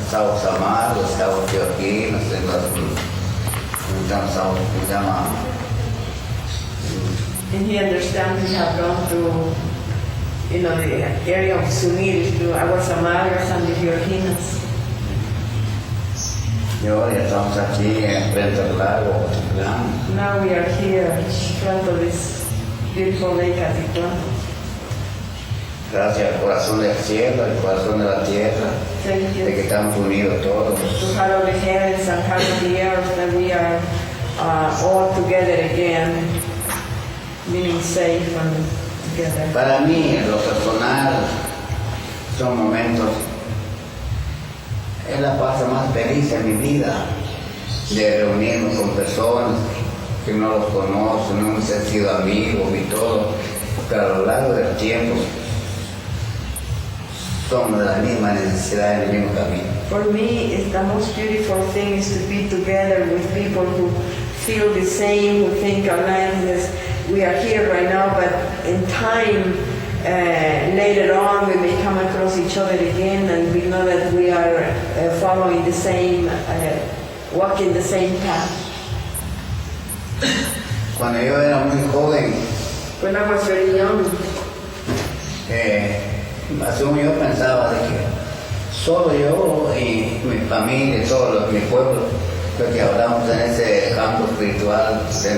estados amados, estados georgianos, se llama. And he understands we have gone through, the area of Sunil, through Aguas Amargas and the Georginas. Y ahora ya estamos aquí frente al lago Atitlán. Now we are here in front of this beautiful lake Atitlán. Gracias al corazón del cielo, al corazón de la tierra, Thank de que you estamos unidos todos. to heart of the heavens and heart of the earth that we are all together again, meaning safe and together. Para mí, en lo personal, son momentos, es la parte más feliz de mi vida, de reunirnos con personas que no los conozco, no hemos sido amigos y todo, pero a lo largo del tiempo somos de la misma necesidad, en el mismo camino. For me, the most beautiful thing is to be together with people who feel the same, who think our life is, we are here right now, but in time, later on, we may come across each other again, and we know that we are following the same, walking the same path. Cuando yo era muy joven, When I was very young, así yo pensaba de que solo yo y mi familia, todos mi pueblo, lo que hablamos en ese campo espiritual de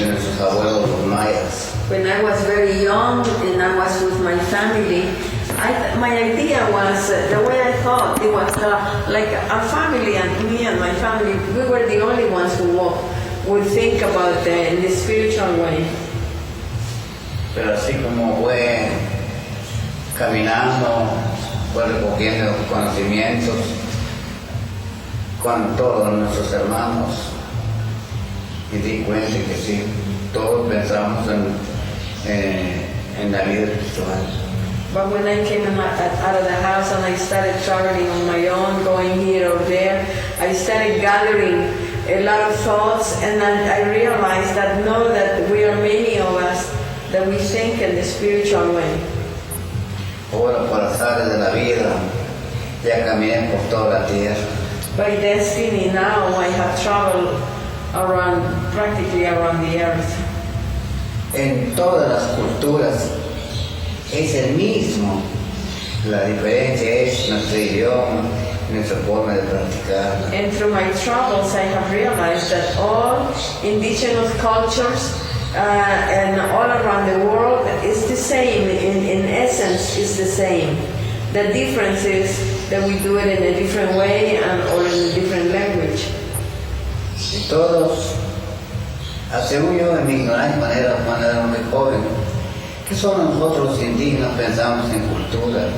nuestros abuelos los mayas. when I was very young and I was with my family, my idea was, the way I thought, it was like our family and me and my family, we were the only ones who would think about in the spiritual way. Pero así como fue caminando, fue recogiendo conocimientos con todos nuestros hermanos y di cuenta que sí, todos pensamos en la vida espiritual. But when I came out of the house and I started traveling on my own, going here or there, I started gathering a lot of thoughts, and then I realized that we are many of us that we think in the spiritual way. Ahora por azares de la vida, ya caminé por toda la tierra. By destiny now I have traveled practically around the earth. En todas las culturas es el mismo. La diferencia es nuestro idioma, nuestra forma de practicarla. And through my travels I have realized that all indigenous cultures and all around the world is the same, in essence is the same. The difference is that we do it in a different way or in a different language. Y todos, según yo en mi ignorancia cuando era muy joven, que solo nosotros los indígenas pensamos en cultura.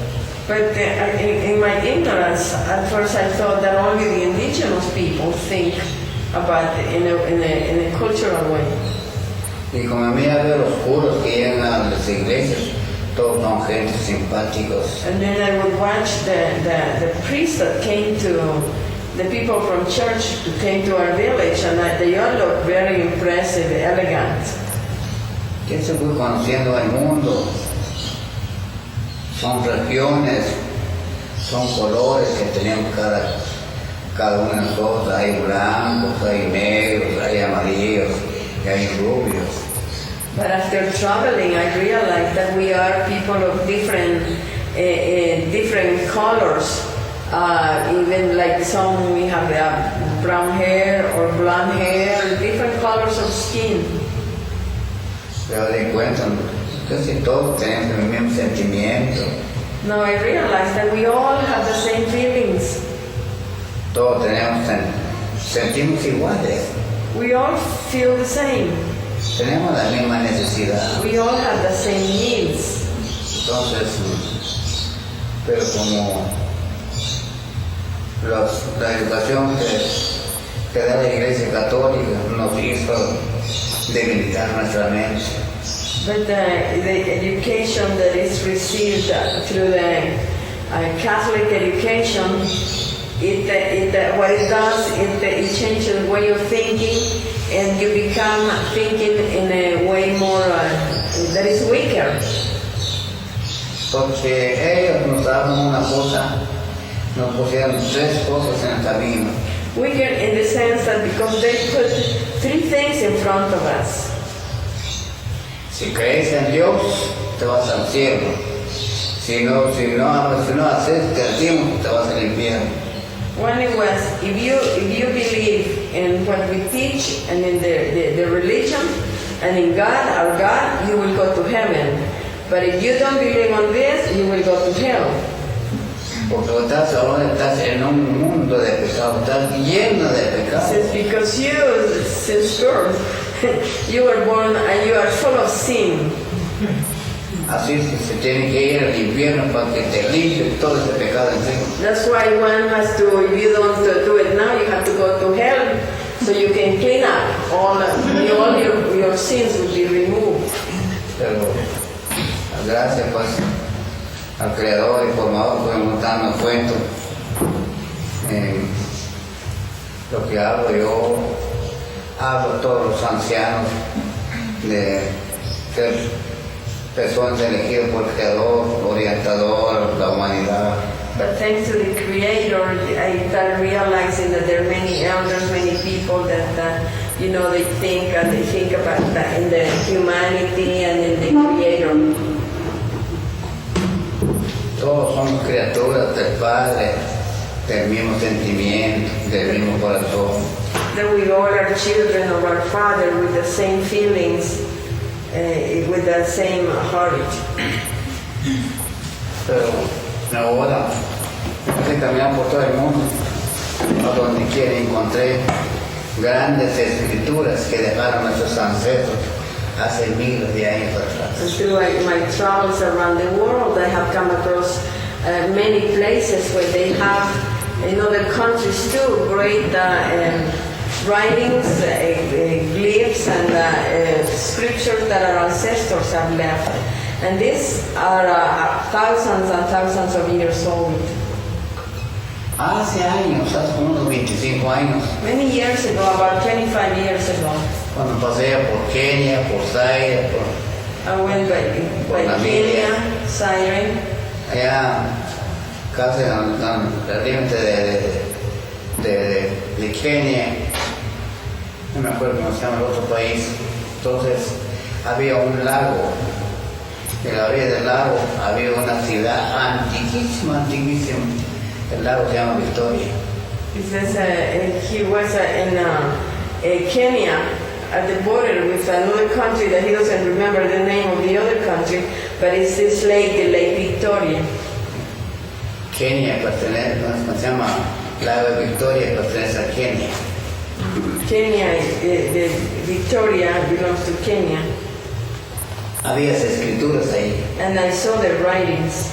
But in my ignorance, at first I thought that only the indigenous people think about it in a cultural way. Y como a mí veo los puros que llegan a las iglesias, todos son gente simpáticos. And then I would watch the priests that came to, the people from church who came to our village, and they all looked very impressive, elegant. Que se fue conociendo el mundo. Son regiones, son colores que tenemos cada una de nosotros. Hay blancos, hay negros, hay amarillos, y hay rubios. But after traveling, I realized that we are people of different colors. Even like some, we have brown hair or blonde hair, different colors of skin. Pero de cuenta, casi todos tenemos el mismo sentimiento. Now I realized that we all have the same feelings. Todos sentimos iguales. We all feel the same. Tenemos la misma necesidad. We all have the same needs. Entonces, pero como la educación que da la Iglesia Católica nos hizo debilitar nuestra mente. But the education that is received through the Catholic education, what it does, it changes the way of thinking, and you become thinking in a way more that is weaker. Porque ellos nos daban una cosa nos pusieron tres cosas en el camino. Weaker in the sense that because they put three things in front of us. Si crees en Dios, te vas al cielo. Si no haces, te decimos, te vas al infierno. One it was, if you believe in what we teach and in the religion and in God, our God, you will go to heaven. But if you don't believe on this, you will go to hell. Porque ahora estás en un mundo de pecado, estás lleno de pecado. It's because you, since birth, you were born and you are full of sin. Así es que se tiene que ir al infierno para que te limpie todo ese pecado encima. That's why one has to, if you don't do it now, you have to go to hell so you can clean up. All your sins will be removed. Pero gracias pues al Creador y Formador podemos darnos cuenta. Lo que hablo yo, hablo a todos los ancianos de ser personas elegidas por el Creador, orientador, la humanidad. But thanks to the Creator, I started realizing that there are many elders, many people that they think about that in the humanity and in the Creator. Todos somos criaturas del Padre, del mismo sentimiento, del mismo corazón. That we all are children of our Father with the same feelings, with the same heart. Pero ahora, estoy caminando por todo el mundo, a donde quiera encontré grandes escrituras que dejaron nuestros ancestros hace miles de años atrás. And through my travels around the world, I have come across many places where they have, in other countries too, great writings, glyphs, and scriptures that our ancestors have left. And these are thousands and thousands of years old. Hace años, hace unos 25 años, Many years ago, about 25 years ago, cuando pasé por Kenia, por Zaire, I went by Namibia, Kenya, Zaire, allá casi al límite de Kenia, no me acuerdo cómo se llama el otro país. Entonces había un lago, en la orilla del lago había una ciudad antiquísima. El lago se llama Victoria. He says he was in Kenya at the border with another country that he doesn't remember the name of the other country, but it's this lake, the Lake Victoria. Kenia pertenece, no, se llama Lago de Victoria, pertenece a Kenia. Kenya, the Victoria belongs to Kenya. Había escrituras ahí. And I saw the writings.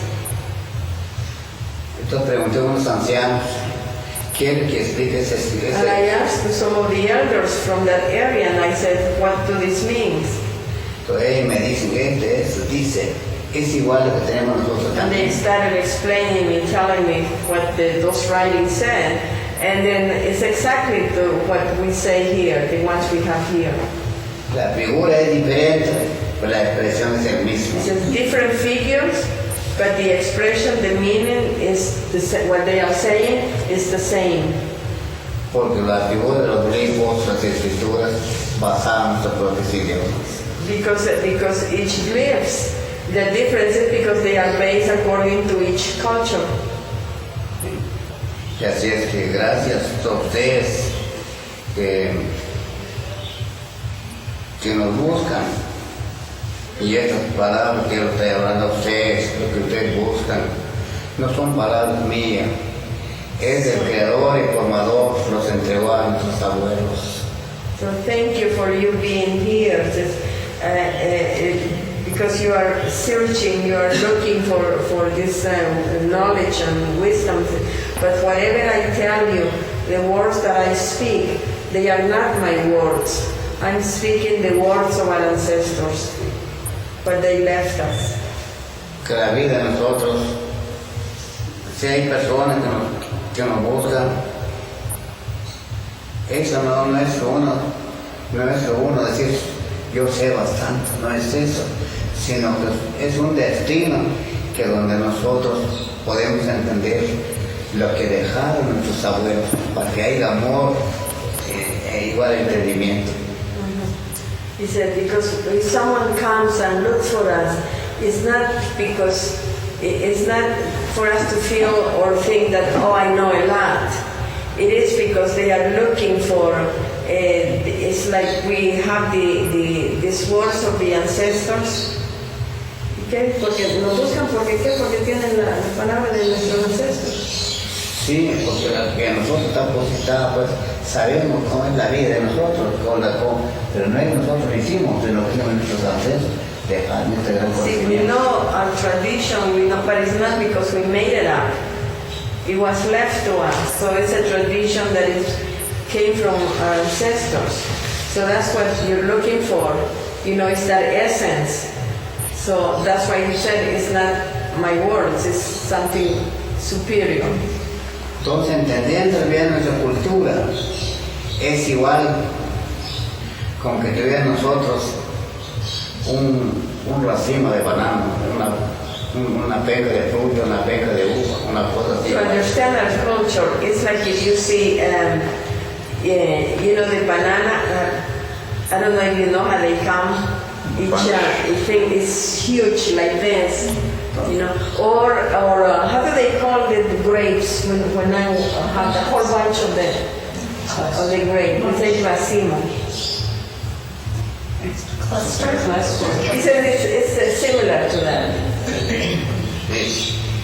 Entonces pregunté a unos ancianos, ¿quieren que explique ese escritura? And I asked some of the elders from that area, and I said, what do this mean? Entonces ellos me dicen que eso dice, es igual a lo que tenemos nosotros And they también. started explaining me, telling me what those writings said. And then it's exactly what we say here, the ones we have here. La figura es diferente, pero la expresión es el mismo. It's just different figures, but the expression, the meaning is what they are saying is the same. Porque la figura de los glifos, las escrituras, basadas en nuestros propios idiomas. Because each glyphs, the difference is because they are based according to each culture. Y así es que gracias a ustedes que nos buscan, y estas palabras que yo estoy hablando a ustedes, lo que ustedes buscan, no son palabras mías, es del Creador y Formador, los entregó a nuestros abuelos. So thank you for you being here, because you are searching, you are looking for this knowledge and wisdom. But whatever I tell you, the words that I speak, they are not my words. I'm speaking the words of our ancestors, but they left us. Que la vida de nosotros, si hay personas que nos buscan, eso no es uno decir yo sé bastante, no es eso, sino que es un destino que donde nosotros podemos entender lo que dejaron nuestros abuelos, para que haya amor e igual entendimiento. He said, because if someone comes and looks for us, it's not for us to feel or think that, oh, I know a lot. It is because they are looking for, it's like we have these words of the ancestors. ¿Qué? Porque nos buscan, porque tienen la palabra de nuestros ancestros. Sí, porque la que nosotros está positada, pues sabemos cómo es la vida de nosotros, pero no es que nosotros lo hicimos, sino que son nuestros ancestros. See, we know our tradition, we know, but it's not because we made it up. It was left to us, so it's a tradition that came from our ancestors. So that's what you're looking for, it's that essence. So that's why you said it's not my words, it's something superior. Entonces, entendiendo bien nuestra cultura, es igual con que tuviera nosotros un racimo de banano, una peca de fruta, una peca de uva, una cosa así. To understand our culture, it's like if you see, the banana, I don't know if you know how they come. Each thing is huge like this, or how do they call the grapes when I have the whole bunch of the grape? We say racimo. He said it's similar to that.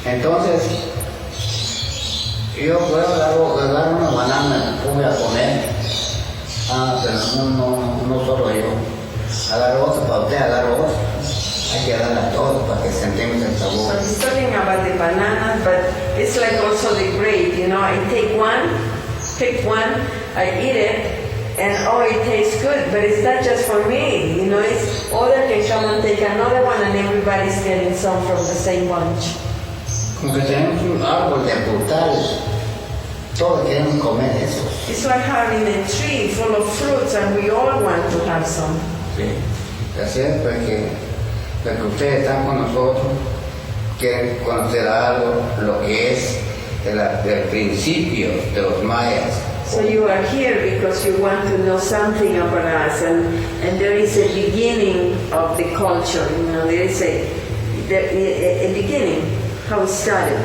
Entonces, yo puedo agarrar una banana, voy a comer, pero no solo yo. Agarro otro para usted, agarro otro. Hay que darle todo para que sentamos el sabor. So he's talking about the banana, but it's like also the grape, I pick one, I eat it, and it tastes good, but it's not just for me, it's other can come and take another one and everybody's getting some from the same bunch. Como que tenemos un árbol de frutales, todos queremos comer eso. It's like having a tree full of fruits and we all want to have some. Sí, así es, porque ustedes están con nosotros, quieren conocer algo, lo que es el principio de los mayas. So you are here because you want to know something about us, and there is a beginning of the culture. There is a beginning, how it started.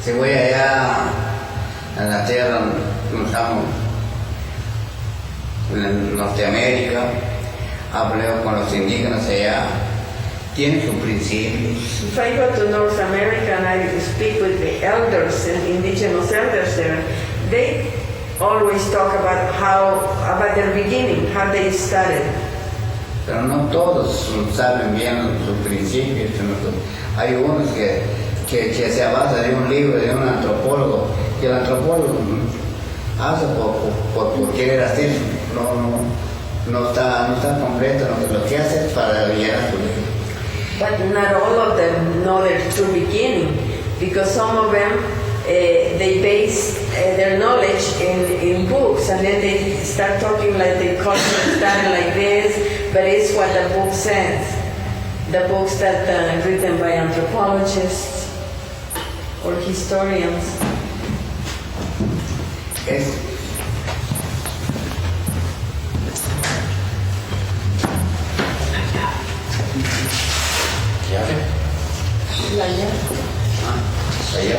Si voy allá a la tierra, estamos en Norteamérica, hablo con los indígenas allá, tienen sus principios. If I go to North America and I speak with the elders and indigenous elders there, they always talk about their beginning, how they started. Pero no todos saben bien sus principios. Hay unos que se basa de un libro de un antropólogo, y el antropólogo hace por querer hacer, no está completo lo que hace para llenar su libro. But not all of them know their true beginning, because some of them they base their knowledge in books, and then they start talking like the culture started like this, but it's what the book says. The books that are written by anthropologists or historians. Allá.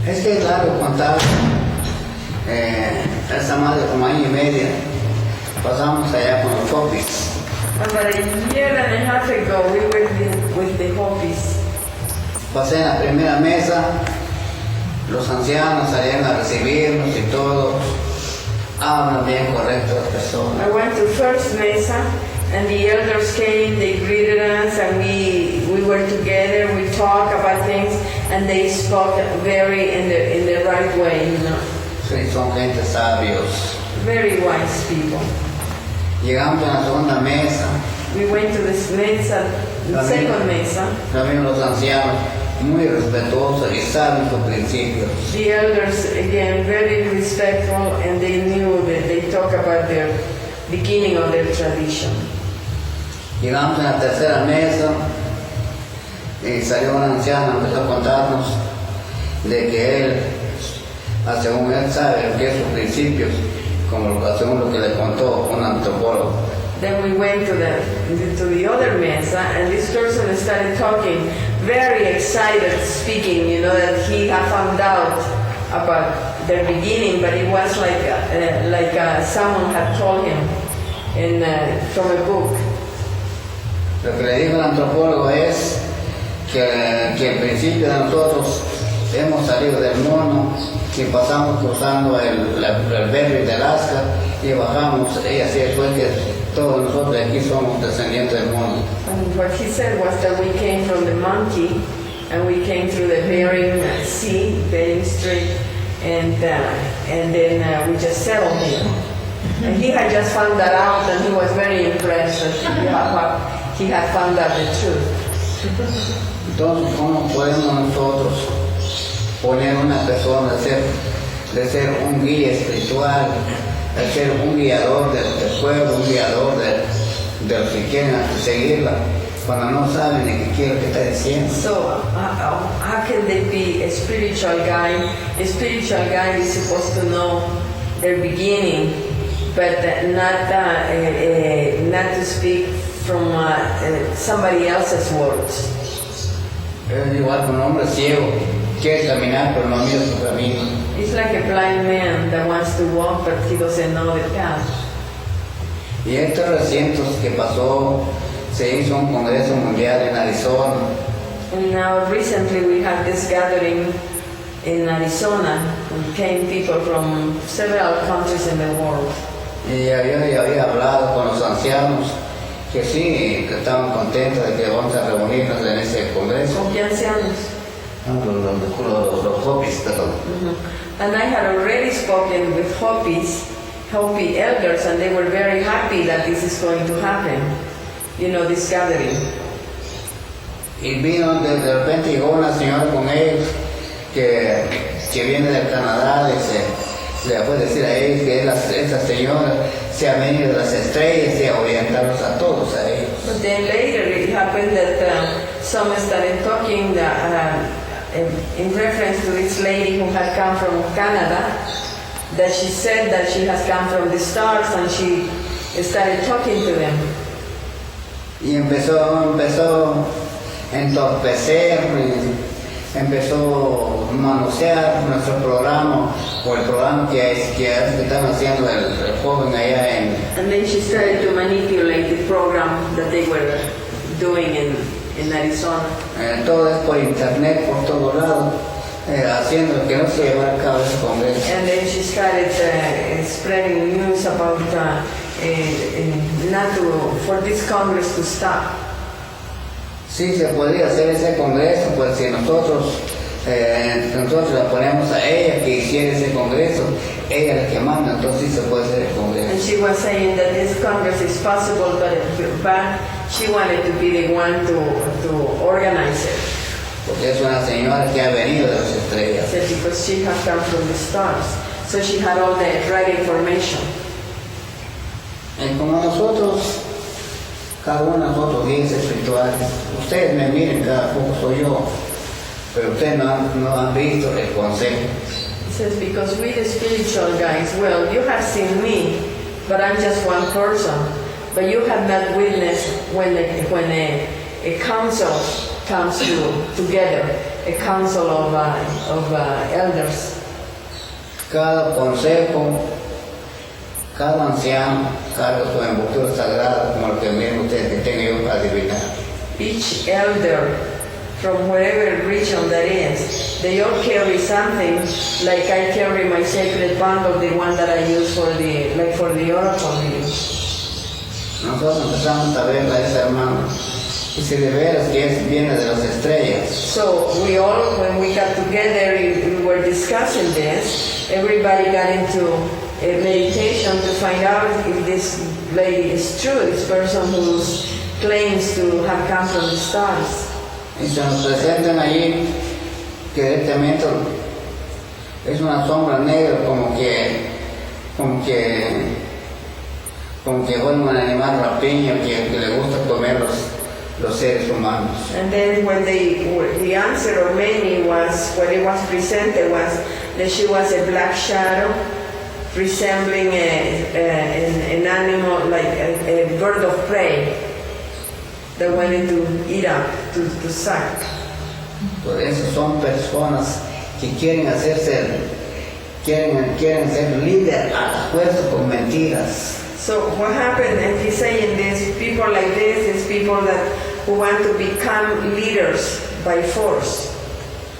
Es que es largo contar, esta más de como año y medio, pasamos allá con los hobbies. About a year and a half ago, we were with the hobbies. Pasé en la primera mesa, los ancianos salían a recibirnos y todo, hablan bien correcto las personas. I went to first mesa, and the elders came, they greeted us, and we were together, we talked about things, and they spoke very in the right way, Sí, son gente sabios. Very wise people. Llegamos a la segunda mesa. We went to this mesa second mesa, también los ancianos, muy respetuosos y saben sus principios. the elders, again, very respectful, and they knew that they talk about their beginning of their tradition. Llegamos a la tercera mesa y salió una anciana, empezó a contarnos de que él, según él sabe lo que es sus principios, según lo que le contó un antropólogo. Then we went to the other mesa, and this person started talking, very excited, speaking, you know, that he had found out about their beginning, but it was like someone had told him from a book. Lo que le dijo el antropólogo es que el principio de nosotros hemos salido del mono y pasamos cruzando el Berry de Alaska y bajamos, y así fue que todos nosotros aquí somos descendientes del mono. And what he said was that we came from the monkey, and we came through the Bering Sea, Bering Strait, and then we just settled here. And he had just found that out, and he was very impressed that he had found out the truth. Entonces, ¿cómo podemos nosotros poner una persona de ser un guía espiritual, de ser un guiador del pueblo, un guiador de los que quieren seguirla, cuando no saben ni qué quiere que está diciendo? So, how can they be a spiritual guide? A spiritual guide is supposed to know their beginning, but not to speak from somebody else's words. Es igual que un hombre ciego, quiere caminar pero no mira su camino. It's like a blind man that wants to walk, but he doesn't know the path. Y estos recientes que pasó, se hizo un congreso mundial en Arizona. And now recently we had this gathering in Arizona, and came people from several countries in the world. Y había hablado con los ancianos que sí, que estaban contentos de que vamos a reunirnos en ese congreso. ¿Con qué ancianos? Los Hopis, perdón. And I had already spoken with Hopi elders, and they were very happy that this is going to happen, you know, this gathering. Y vino, de repente llegó una señora con ellos que viene del Canadá, le fue decir a ellos que esa señora se ha venido de las estrellas y a orientarlos a todos a ellos. But then later it happened that some started talking in reference to this lady who had come from Canada, that she said that she has come from the stars, and she started talking to them. Y empezó a entorpecer, empezó a manosear nuestro programa, o el programa que están haciendo el joven allá en... And then she started to manipulate the program that they were doing in Arizona. Todo es por internet, por todos lados, haciendo que no se llevara a cabo ese congreso. And then she started spreading news about for this Congress to stop. Sí, se podría hacer ese congreso, pues si nosotros la ponemos a ella que hiciera ese congreso, ella es la que manda, entonces sí se puede hacer el congreso. And she was saying that this Congress is possible, but she wanted to be the one to organize it. Porque es una señora que ha venido de las estrellas. Said because she had come from the stars, so she had all the right information. Y como nosotros, cada uno de nosotros guías espirituales, ustedes me miren, cada poco soy yo, pero ustedes no han visto el consejo. He says, because we the spiritual guys, well, you have seen me, but I'm just one person. But you have not witnessed when a council comes together, a council of elders. Cada consejo, cada anciano carga su envoltura sagrada, como lo que miren ustedes que tengo yo para adivinar. Each elder, from wherever region that is, they all carry something, like I carry my sacred bundle, the one that I use for the oracle reading. Nosotros empezamos a verla a esa hermana, y si de veras que viene de las estrellas. So we all, when we got together, we were discussing this. Everybody got into a meditation to find out if this lady is true, this person who's claims to have come from the stars. Y se nos presentan allí que directamente es una sombra negra como que fue un animal rapiño que le gusta comer los seres humanos. And then when the answer of many was, what it was presented was that she was a black shadow resembling an animal, like a bird of prey that went into eat up, to suck. Por eso son personas que quieren ser líder a la fuerza con mentiras. So what happened, and he's saying this, people like this is people who want to become leaders by force,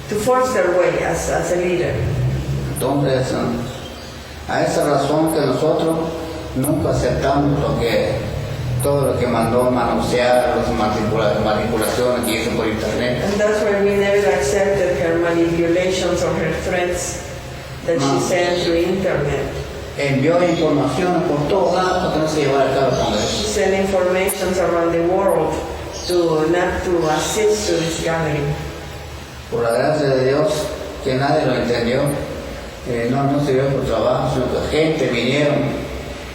to force their way as a leader. Entonces, a esa razón que nosotros nunca aceptamos todo lo que mandó manosear, las manipulaciones que hizo por internet. And that's why we never accepted her manipulations or her threats that she sent through internet. Envió información por todos lados para que no se llevara a cabo el She Congreso. sent informations around the world not to assist to this gathering. Por la gracia de Dios, que nadie lo entendió, no se dio por trabajo, sino que gente vinieron.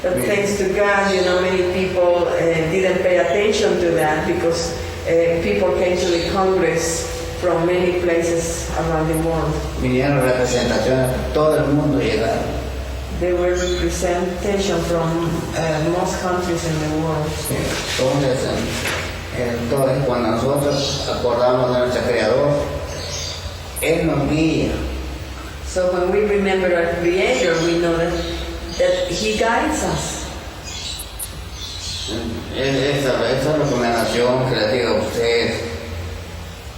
But thanks to God, many people didn't pay attention to that because people came to the Congress from many places around the world. Vinieron representaciones de todo el mundo llegaron. There were representation from most countries in the world. Entonces, cuando nosotros acordamos de nuestro Creador, Él nos guía. So when we remember our Creator, we know that He guides us. Esa es la recomendación que les digo a ustedes.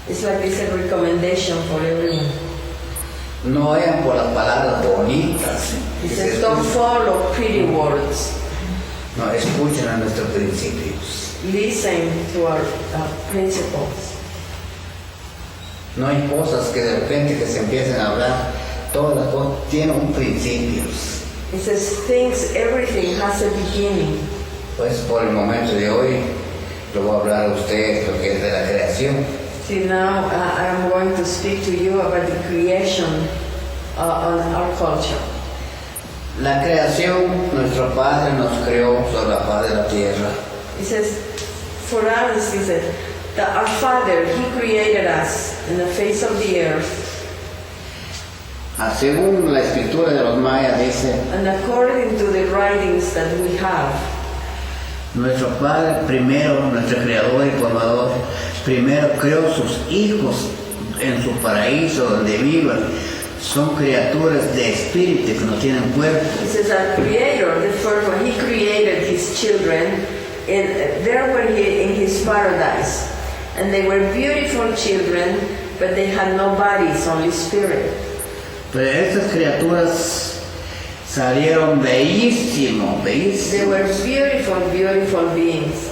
It's like it's a recommendation for everyone. No vayan por las palabras bonitas. It says, don't follow pretty words. No, escuchen a nuestros principios. Listen to our principles. No hay cosas que de repente que se empiecen a hablar, todas las cosas tienen un principio. It says everything has a beginning. Pues por el momento de hoy, le voy a hablar a ustedes lo que es de la creación. See, now I'm going to speak to you about the creation on our culture. La creación, nuestro Padre nos creó sobre la faz de la tierra. It says, for us, he said, that our Father, He created us in the face of the earth. Según la escritura de los mayas dice, And according to the writings that we have, nuestro Padre primero, nuestro Creador y Formador, primero creó sus hijos en su paraíso donde vivan. Son criaturas de espíritu que no tienen cuerpo. He says our Creator, the first one, He created His children, and there were in His paradise. And they were beautiful children, but they had no bodies, only spirit. Pero estas criaturas salieron bellísimos. They were beautiful, beautiful beings.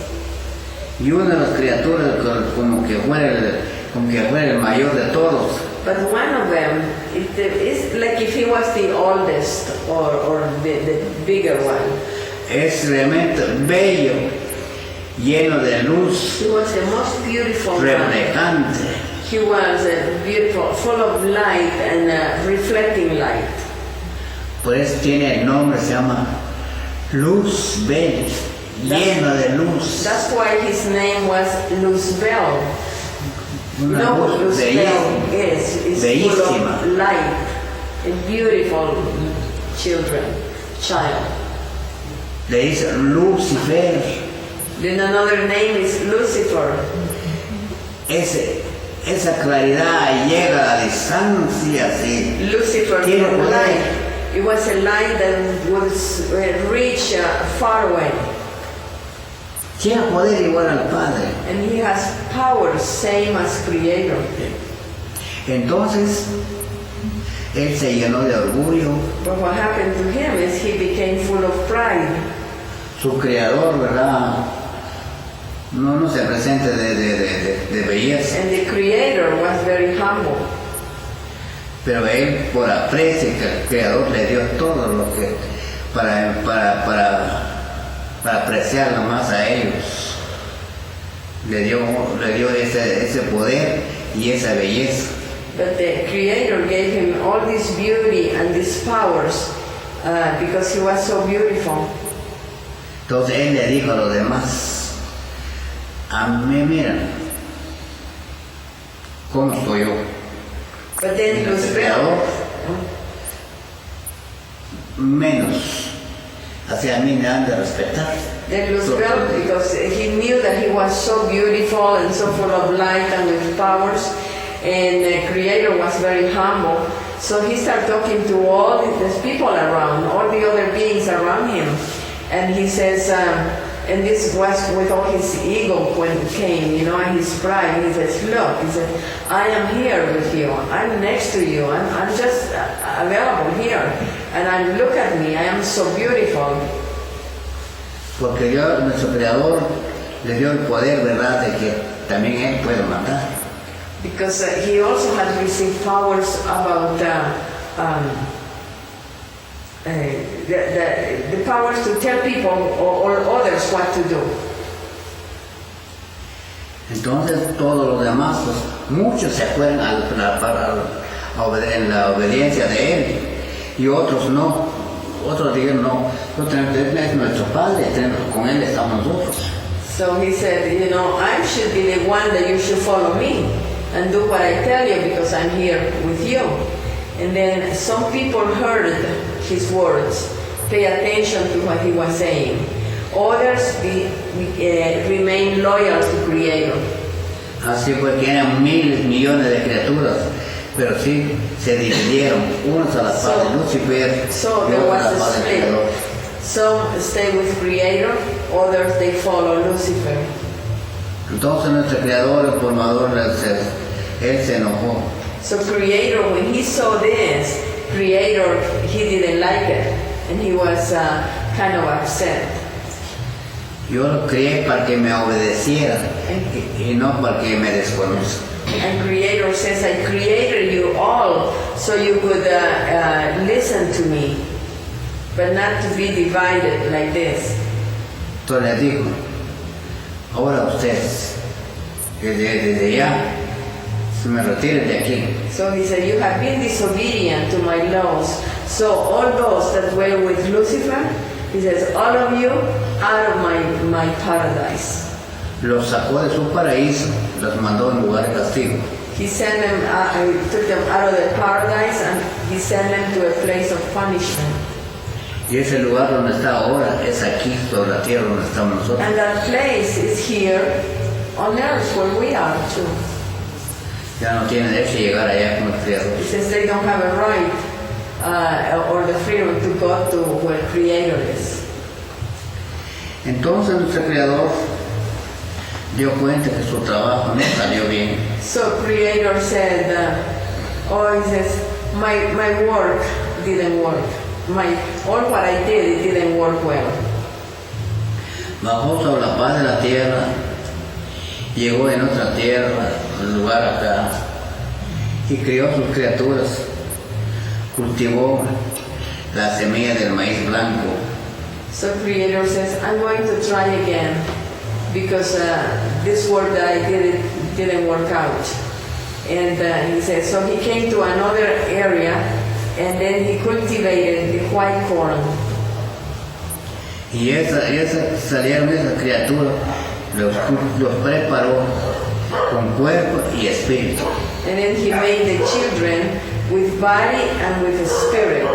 Y una de las criaturas como que fuera el mayor de todos. But one of them, it's like if he was the oldest or the bigger one. Es realmente bello, lleno de luz, He was the most beautiful one. reflejante. He was beautiful, full of light and reflecting light. Pues tiene el nombre, se llama Luzbel, lleno de luz. That's why his name was Luzbel. Una No, luz Luzbel is full bellísima. of light, a beautiful child. Le dice Lucifer. Then another name is Lucifer. Esa claridad llega a la distancia, sí. Lucifer Tiene from poder. light. It was a light that was reach far away. Tiene poder igual al Padre. And he has power, same as Creator. Entonces, él se llenó de orgullo. But what happened to him is he became full of pride. Su creador, ¿verdad? No se presenta de belleza. And the Creator was very humble. Pero él, por aprecio que el creador le dio todo lo que para apreciarlo más a ellos. le dio ese poder y esa belleza. But the Creator gave him all this beauty and these powers because he was so beautiful. Entonces él le dijo a los demás, a mí miren, ¿cómo estoy yo? But then El creador, menos, hacia mí me han de respetar. Then Luzbel, because he knew that he was so beautiful and so full of light and with powers, and the Creator was very humble, so he started talking to all these people around, all the other beings around him, and he says, and this was with all his ego when he came, and his pride. He says, look, he said, I am here with you. I'm next to you. I'm just available here. And look at me. I am so beautiful. Porque Dios, nuestro Creador, le dio el poder, ¿verdad?, de que también Él puede mandar. Because he also had received powers about the powers to tell people or others what to do. Entonces todos los demás, pues muchos se fueron en la obediencia de Él y otros no. Otros dijeron, no, Él es nuestro Padre, con Él estamos nosotros. So he said, I should be the one that you should follow me and do what I tell you because I'm here with you. And then some people heard his words, pay attention to what he was saying. Others remain loyal to Creator. Así fue que eran miles, millones de criaturas, pero sí se dividieron, unos a la paz de Lucifer So y there otros was a la a paz del split. Creador. Some stay with Creator, others they follow Lucifer. Entonces nuestro Creador, el formador, Él se enojó. So Creator, when he saw this, Creator, he didn't like it, and he was kind of upset. Yo lo creé para que me obedeciera y no para que me desconozca. And Creator says, I created you all so you could listen to me, but not to be divided like this. Entonces les dijo, ahora ustedes, desde ya, se me retiren de aquí. So he said, you have been disobedient to my laws. So all those that were with Lucifer, he says, all of you out of my paradise. Los sacó de su paraíso, los mandó en lugar de castigo. He sent them, took them out of the paradise and he sent them to a place of punishment. Y ese lugar donde está ahora es aquí, sobre la tierra donde estamos nosotros. And that place is here on earth where we are too. Ya no tienen derecho a llegar allá como el Creador. He says they don't have a right or the freedom to go to where Creator is. Entonces nuestro Creador dio cuenta que su trabajo no salió bien. So Creator said, he says, my work didn't work. All what I did, it didn't work well. Bajó sobre la paz de la tierra, llegó en otra tierra, en lugar acá, y crió sus criaturas, cultivó la semilla del maíz blanco. So Creator says, I'm going to try again because this work that I did didn't work out. And he says, so he came to another area and then he cultivated the white corn. Y salieron esas criaturas, los preparó con cuerpo y espíritu. And then he made the children with body and with a spirit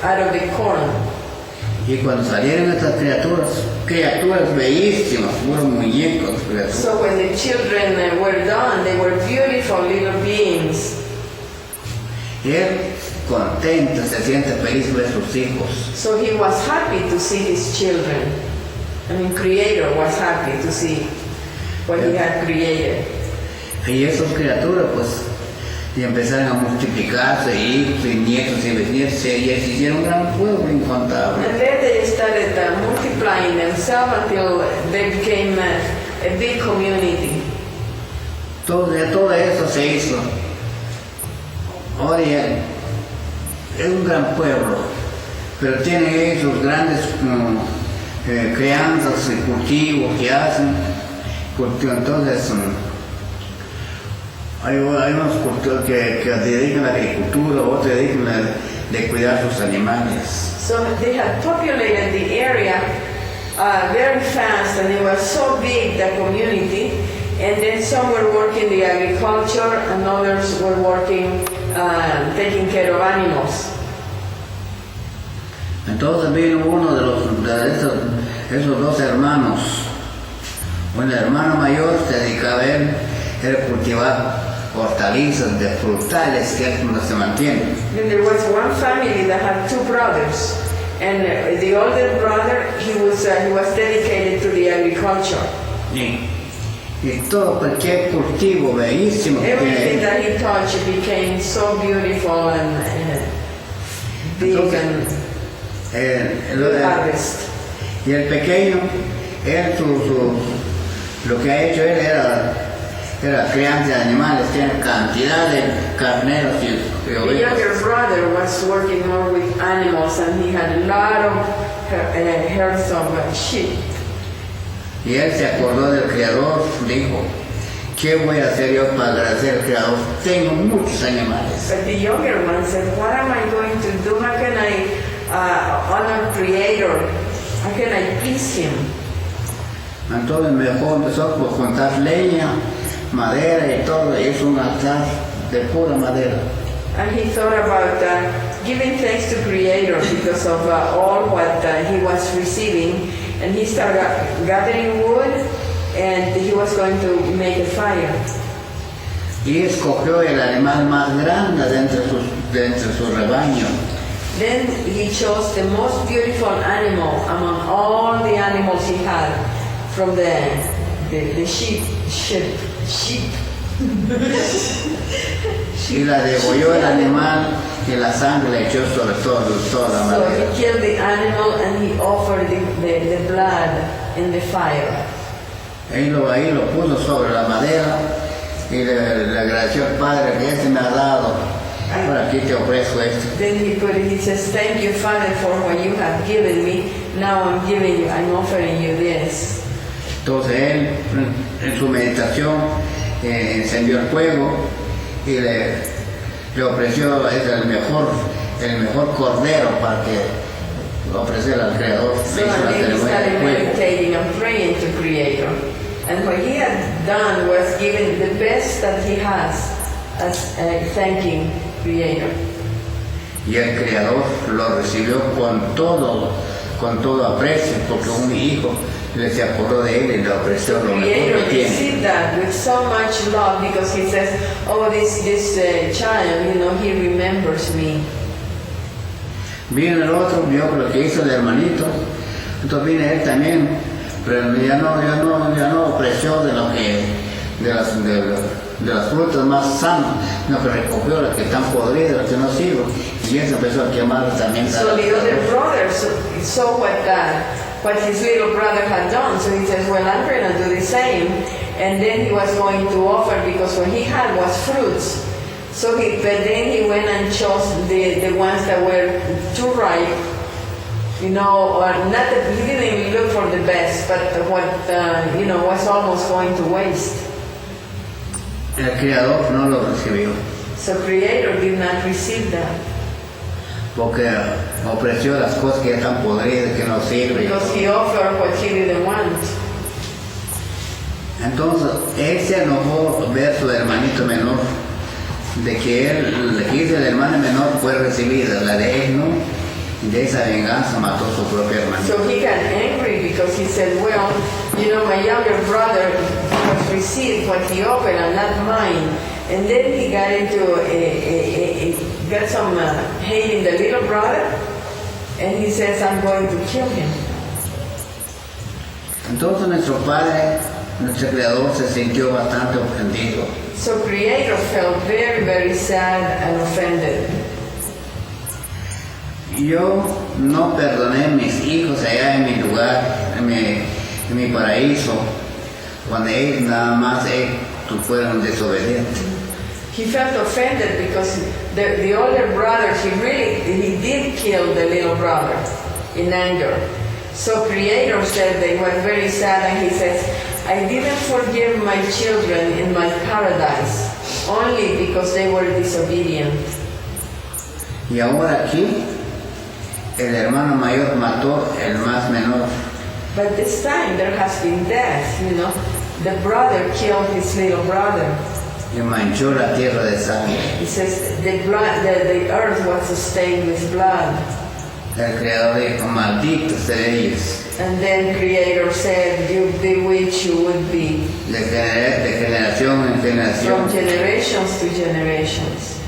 out of the corn. Y cuando salieron estas criaturas bellísimas, puros muñecos. So when the children were done, they were beautiful little beings. Y él contento, se siente feliz ver sus hijos. So he was happy to see his children. Creator was happy to see what he had created. Y esas criaturas, pues, y empezaron a multiplicarse, hijos y nietos y bisnietos, y se hicieron un gran pueblo incontable. And then they started multiplying themselves until they became a big community. Todo eso se hizo. Ahora ya es un gran pueblo, pero tienen esos grandes crianzas y cultivos que hacen, Entonces, hay unos cultores que se dedican a la agricultura, otros se dedican de cuidar sus animales. So they had populated the area very fast, and it was so big, the community. And then some were working the agriculture, and others were working taking care of animals. Entonces vino uno esos dos hermanos. Un hermano mayor se dedicaba a él, era cultivar hortalizas de frutales que es donde se mantiene. Then there was one family that had two brothers, and the older brother he was dedicated to the agriculture. Y todo cualquier cultivo bellísimo que Everything tiene that he touched became so beautiful and big and good harvest. Y el pequeño, él lo que ha hecho él era crianza de animales, tiene cantidad de carneros y The ovejas. younger brother was working more with animals, and he had a lot of herds of sheep. Y él se acordó del Creador, dijo, ¿qué voy a hacer yo para agradecer al Creador? Tengo muchos animales. But the younger one said, what am I going to do? How can I honor Creator? How can I please Him? Entonces mejor empezó por juntar leña, madera y todo, y hizo un altar de pura madera. And he thought about giving thanks to Creator because of all what he was receiving. And he started gathering wood, and he was going to make a fire. Y escogió el animal más grande de entre su rebaño. Then he chose the most beautiful animal among all the animals he had, from the sheep. Y la degolló el animal y la sangre le echó sobre toda la So madera. he killed the animal and he offered the blood in the fire. Ahí lo puso sobre la madera y le agradeció al Padre que este me ha dado. Ahora aquí te ofrezco esto. Then he says, thank you, Father, for what you have given me. Now I'm offering you this. Entonces él, en su meditación, encendió el fuego y le ofreció el mejor cordero para que ofreciera al Creador. So then he started meditating and praying to Creator. And what he had done was given the best that he has as thanking Creator. Y el Creador lo recibió con todo aprecio, porque un hijo se acordó de él y le ofreció lo mejor Creator que tiene. received that with so much love because he says, oh, this child, he remembers me. Vino el otro, vio lo que hizo el hermanito, entonces vino él también, pero ya no ofreció de las frutas más sanas, sino que recogió las que están podridas, las que no sirven, y eso empezó a quemar también. So the other brother saw what his little brother had done, so he says, well, I'm going to do the same. And then he was going to offer, because what he had was fruits. But then he went and chose the ones that were too ripe, or not that he didn't even look for the best, but what was almost going to waste. El Creador no lo recibió, So Creator did not receive that, porque ofreció las cosas que ya están podridas, que no sirven. because he offered what he didn't want. Entonces él se enojó ver su hermanito menor, de que la que hizo el hermano menor fue recibida, la de él no, y de esa venganza mató a su propio hermano. So he got angry because he said, well, my younger brother has received what he offered and not mine. And then he got got some hate in the little brother, and he says, I'm going to kill him. Entonces nuestro Padre, nuestro Creador, se sintió bastante ofendido. So Creator felt very, very sad and offended. Yo no perdoné a mis hijos allá en mi lugar, en mi paraíso, cuando ellos nada más fueron desobedientes. He felt offended because the older brother, he did kill the little brother in anger. So Creator said that he was very sad, and he says, I didn't forgive my children in my paradise, only because they were disobedient. Y ahora aquí, el hermano mayor mató el más menor. But this time there has been death, you know. The brother killed his little brother. Y manchó la tierra de sangre. He says the earth was stained with blood. El Creador dijo, malditos seréis. And then Creator said, you bewitch, you would be. De generación en generación. From generations to generations.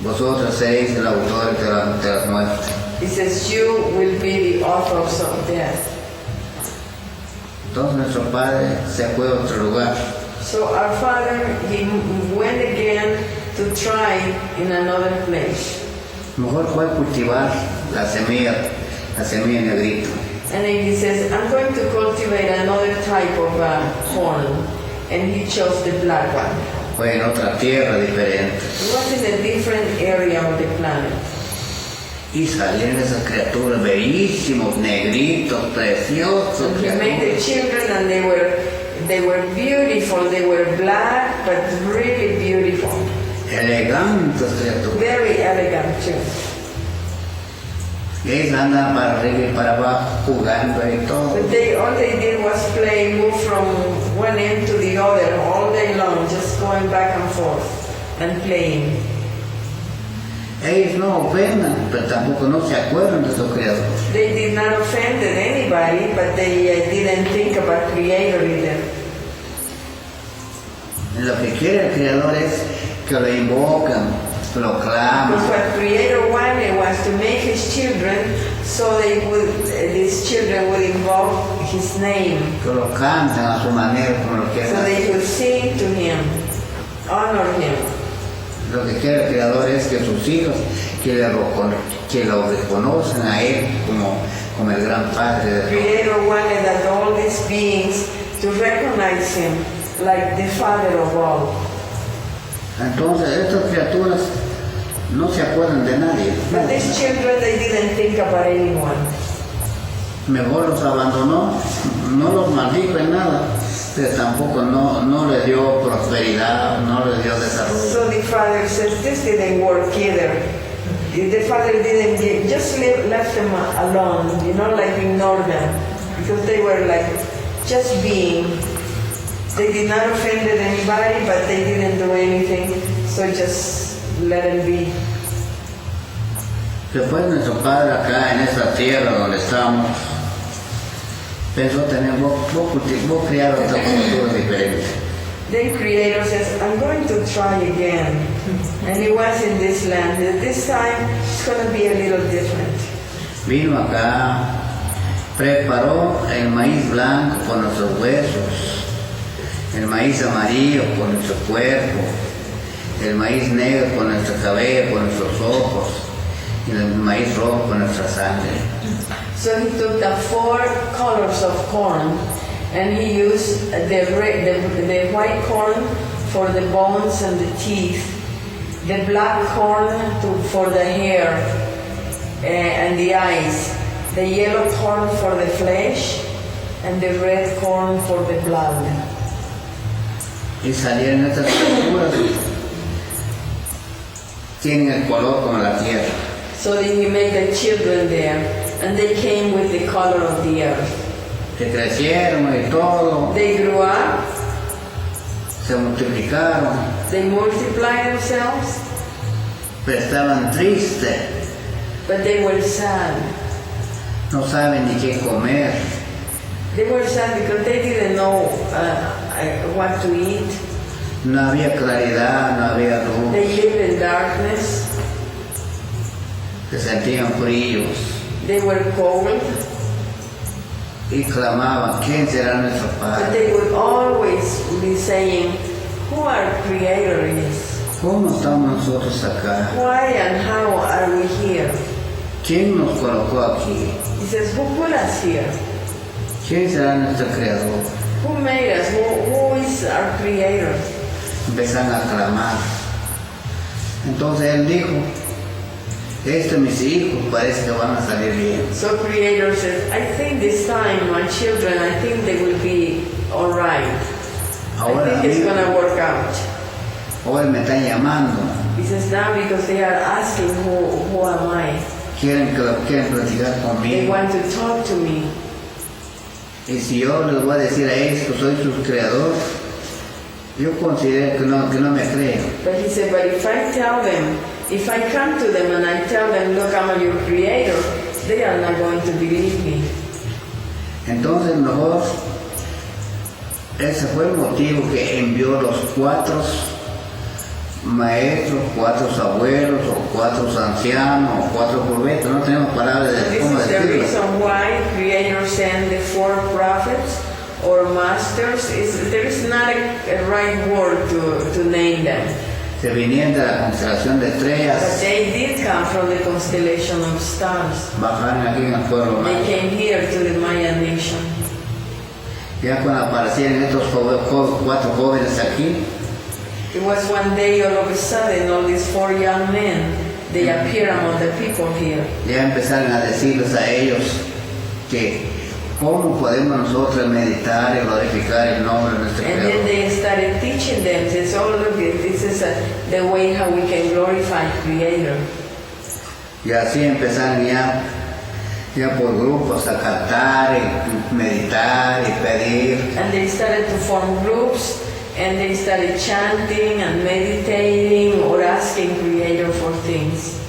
Vosotros seréis el autor de las muertes. He says, you will be the authors of death. Entonces nuestro padre se fue a otro lugar. So our father, he went again to try in another place. Mejor fue a cultivar la semilla negrita. And then he says, I'm going to cultivate another type of corn. And he chose the black one. Fue en otra tierra diferente. It was in a different area of the planet. Y salieron esas criaturas bellísimos, negritos, preciosos. So he made the children and they were beautiful. They were black, but really beautiful. Elegantes criaturas. Very elegant too. Y ellos andan para arriba y para abajo jugando y todo. But all they did was play, move from one end to the other all day long, just going back and forth and playing. Ellos no ofendan, pero tampoco no se acuerdan de su creador. They did not offend anybody, but they didn't think about Creator either. Lo que quiere el creador es que lo invocan, lo claman. Because what Creator wanted was to make His children, so these children would invoke His name. Que lo cantan a su manera, como lo quieren. So they could sing to Him, honor Him. Lo que quiere el creador es que sus hijos que lo reconocen a él como el gran padre de Creator wanted that all these beings to recognize Him like the Father of all. Entonces estas criaturas no se acuerdan de nadie. But these children, they didn't think about anyone. Mejor los abandonó, no los maldijo en nada, pero tampoco no le dio prosperidad, no le dio desarrollo. So the father says, this didn't work either. The father didn't just left them alone, you know, like ignored them. Because they were like just being. They did not offend anybody, but they didn't do anything. So just let them be. Después nuestro padre acá en esta tierra donde estamos, pensó tener, vos criar otra cultura diferente. Then Creator says, I'm going to try again. And he was in this land. This time it's going to be a little different. Vino acá, preparó el maíz blanco con nuestros huesos, el maíz amarillo con nuestro cuerpo, el maíz negro con nuestro cabello, con nuestros ojos, y el maíz rojo con nuestra sangre. So he took the 4 colors of corn and he used the white corn for the bones and the teeth, the black corn for the hair and the eyes, the yellow corn for the flesh, and the red corn for the blood. Y salieron estas criaturas, tienen el color como la tierra. So then he made the children there, and they came with the color of the earth. Que crecieron y todo, They grew up, se multiplicaron, they multiplied themselves, pero estaban tristes, but they were sad. no saben ni qué comer, They were sad because they didn't know what to eat. no había claridad, no había luz, They lived in darkness. se sentían fríos They were cold, y clamaban, ¿quién será nuestro but Padre? they would always be saying, who our Creator is? ¿Cómo estamos nosotros acá? Why and how are we here? ¿Quién nos colocó aquí? He says, who put us here? ¿Quién será nuestro Creador? Who made us? Who is our Creator? Empezaron a clamar. Entonces él dijo, mis hijos parece que van a salir bien. So Creator says, I think this time my children, I think they will be all right. Ahora I think it's going to work out. hoy me están llamando, He says now because they are asking who am I. quieren platicar They conmigo. want to talk to me. Y si yo les voy a decir a ellos que soy su creador, yo considero que no me creen. But he said, but if I tell them, if I come to them and I tell them, look, I'm your creator, they are not going to believe me. Entonces mejor, ese fue el motivo que envió los 4 maestros, 4 abuelos, o 4 ancianos, o 4 profetas. No tenemos palabras de This cómo is the decirlo. reason why Creator sent the 4 prophets or masters. There is not a right word to name them. Se vinieron de la constelación de But estrellas, they did come from the constellation of stars. bajaron aquí en el pueblo They Mayan. came here to the Mayan nation. Ya cuando aparecieron estos 4 jóvenes aquí, It was one day all of a sudden all these 4 young men, they appear among the people here. ya empezaron a decirles a ellos que cómo podemos nosotros meditar y glorificar el nombre de nuestro And then Creador. they started teaching them, this, oh look, this is the way how we can glorify Creator. Y así empezaron ya por grupos a cantar y meditar y pedir. And they started to form groups and they started chanting and meditating or asking Creator for things.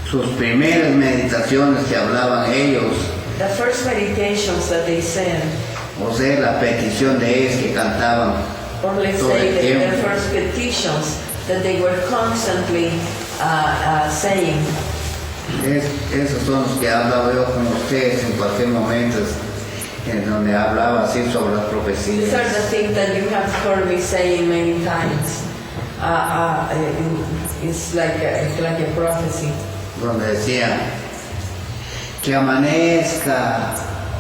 Sus primeras meditaciones que hablaban ellos, The first meditations that they said, o sea, la petición de ellos que cantaban, or let's todo say el the tiempo. first petitions that they were constantly saying. Esos son los que hablaba yo con ustedes en cualquier momento, en donde hablaba así sobre las profecías. These are the things that you have heard me saying many times. It's like a prophecy. Donde decía que amanezca,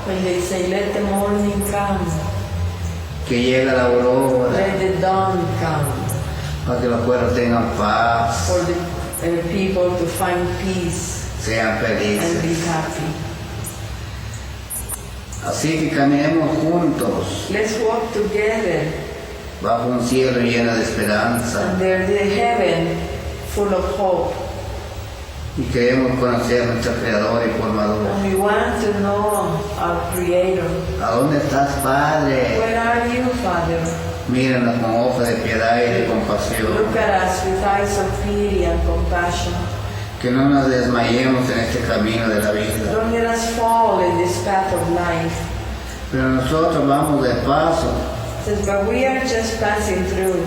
When they say, let the morning come, que llegue la aurora, let the dawn come, para que los pueblos tengan paz, for the people to find peace sean and felices. be happy. Así que caminemos juntos Let's walk together bajo un cielo lleno de esperanza under the heaven full of hope. y queremos conocer a nuestro Creador y Formador. And we want to know our Creator. ¿A dónde estás, Padre? Where are you, Father? Míranos con ojos de piedad y de compasión. Look at us with eyes of pity and compassion. Que no nos desmayemos en este camino de la vida. Don't let us fall in this path of life. Pero nosotros vamos de paso. It says, but we are just passing through.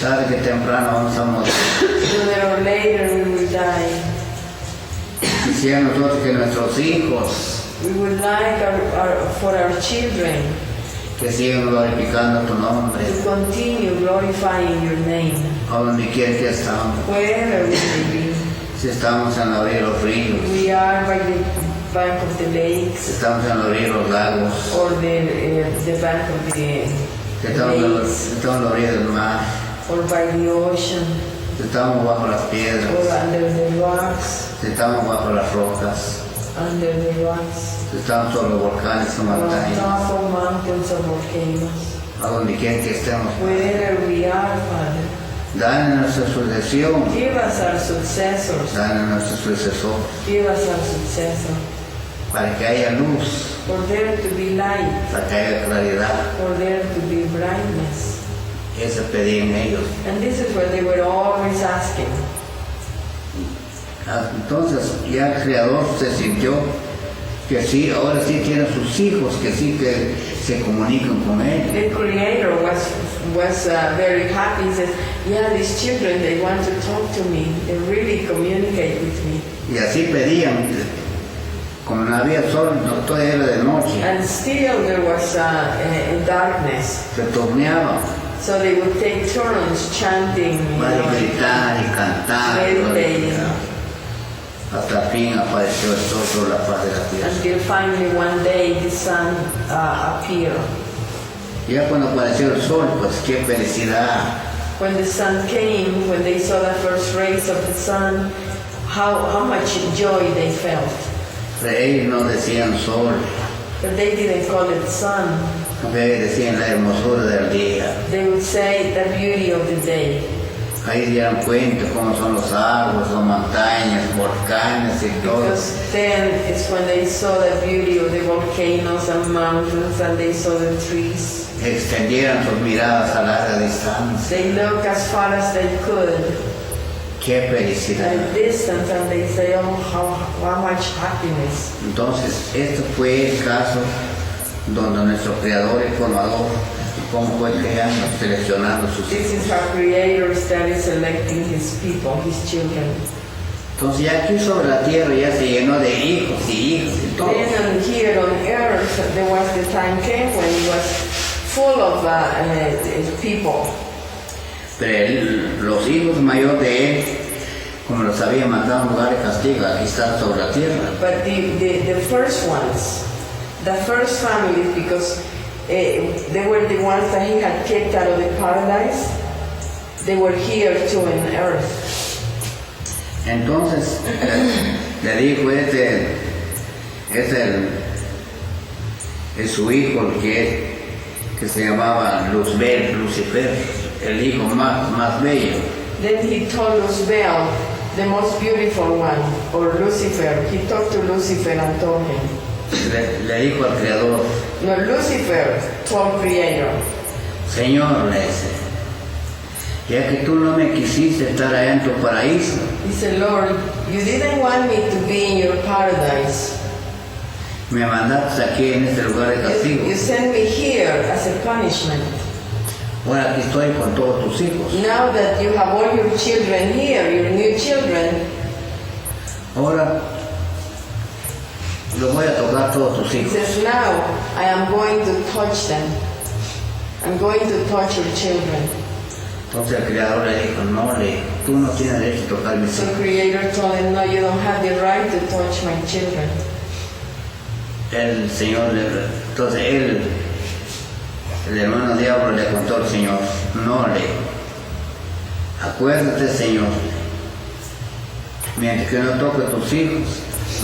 Tarde que temprano vamos a morir. Sooner or later we will die. Quisiera nosotros que nuestros hijos We would like for our children que sigan glorificando tu nombre, to continue glorifying your name, a donde quiera que estamos. wherever we may be. Si estamos en la orilla de los ríos, We are by the bank of the si lakes estamos en la orilla de los lagos, or the bank of the si estamos en la, lakes si estamos en la orilla del mar, or by the ocean si estamos bajo las or piedras, under the rocks, si estamos bajo las rocas, under the rocks, si estamos sobre los volcanes o or on montañas, top of mountains or volcanoes. a donde quiera que estemos. Wherever we are, Father, Danos nuestra sucesión, give us our successors, danos nuestro sucesor, give us our successor, para que haya luz, for there to be light, para que haya claridad. for there to be brightness. Eso pedían ellos. And this is what they were always asking. Entonces ya el Creador se sintió que sí, ahora sí tiene sus hijos, que sí que se comunican con Él. The Creator was very happy. He says, yeah, these children, they want to talk to me. They really communicate with me. Y así pedían, como no había sol, no todo era de noche, And still there was darkness. se torneaba So they would take turns chanting, para gritar y cantar, meditating, hasta el fin apareció el sol sobre la faz de la tierra. until finally one day the sun appeared. Ya cuando apareció el sol, pues qué felicidad. When the sun came, when they saw the first rays of the sun, how much joy they felt. Pero ellos no decían sol, But they didn't call it sun. Decían la hermosura del día. They would say the beauty of the day. Ahí se dieron cuenta cómo son los árboles, las montañas, volcanes y todo. Because then is when they saw the beauty of the volcanoes and mountains and they saw the trees. Extendieron sus miradas a larga distancia. They look as far as they could Qué felicidad. at distance and they say, oh, how much happiness. Entonces, esto fue el caso donde nuestro creador y formador, cómo fue creando, seleccionando sus This hijos. is our Creator that is selecting His people, His children. Entonces ya aquí sobre la tierra ya se llenó de hijos y hijos y todo. Then here on earth, there was the time came when it was full of people. Pero los hijos mayores de él, como los había mandado a un lugar de castigo, aquí están sobre la tierra. But the first ones, the first families, because they were the ones that He had kicked out of the paradise, they were here too in earth. Entonces le dijo, es su hijo el que se llamaba Lucifer, el hijo más bello. Then He told Luzbel, the most beautiful one, or Lucifer. He talked to Lucifer and told him. Le dijo al Creador, No, Lucifer told Creator, Señor, le dice, ya que tú no me quisiste estar allá en tu paraíso, He said, Lord, you didn't want me to be in your paradise. me mandaste aquí en este lugar de castigo. You sent me here as a punishment. Ahora aquí estoy con todos tus hijos. Now that you have all your children here, your new children, Ahora los voy a tocar todos tus He hijos. says, now I am going to touch them. I'm going to touch your children. Entonces el Creador le dijo, no, tú no tienes derecho a tocar mis So hijos. Creator told him, no, you don't have the right to touch my children. El Señor, entonces él, el hermano diablo le contó al Señor, no, acuérdate, Señor, mientras que no toque tus hijos,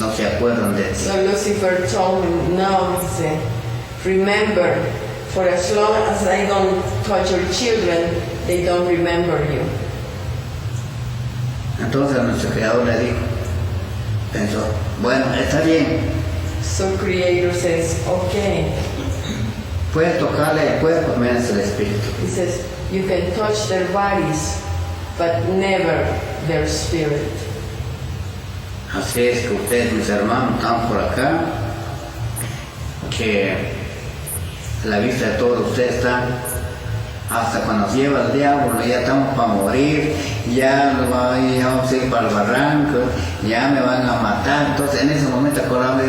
no se acuerdan de ti. So Lucifer told him, no, he said, remember, for as long as I don't touch your children, they don't remember you. Entonces nuestro Creador le dijo, pensó, bueno, está bien, So Creator says, okay. puedes tocarle el cuerpo menos el espíritu. He says, you can touch their bodies, but never their spirit. Así es que ustedes, mis hermanos, están por acá, que a la vista de todos ustedes están, hasta cuando nos lleva el diablo, ya estamos para morir, ya vamos a ir para el barranco, ya me van a matar. Entonces en ese momento acordamos,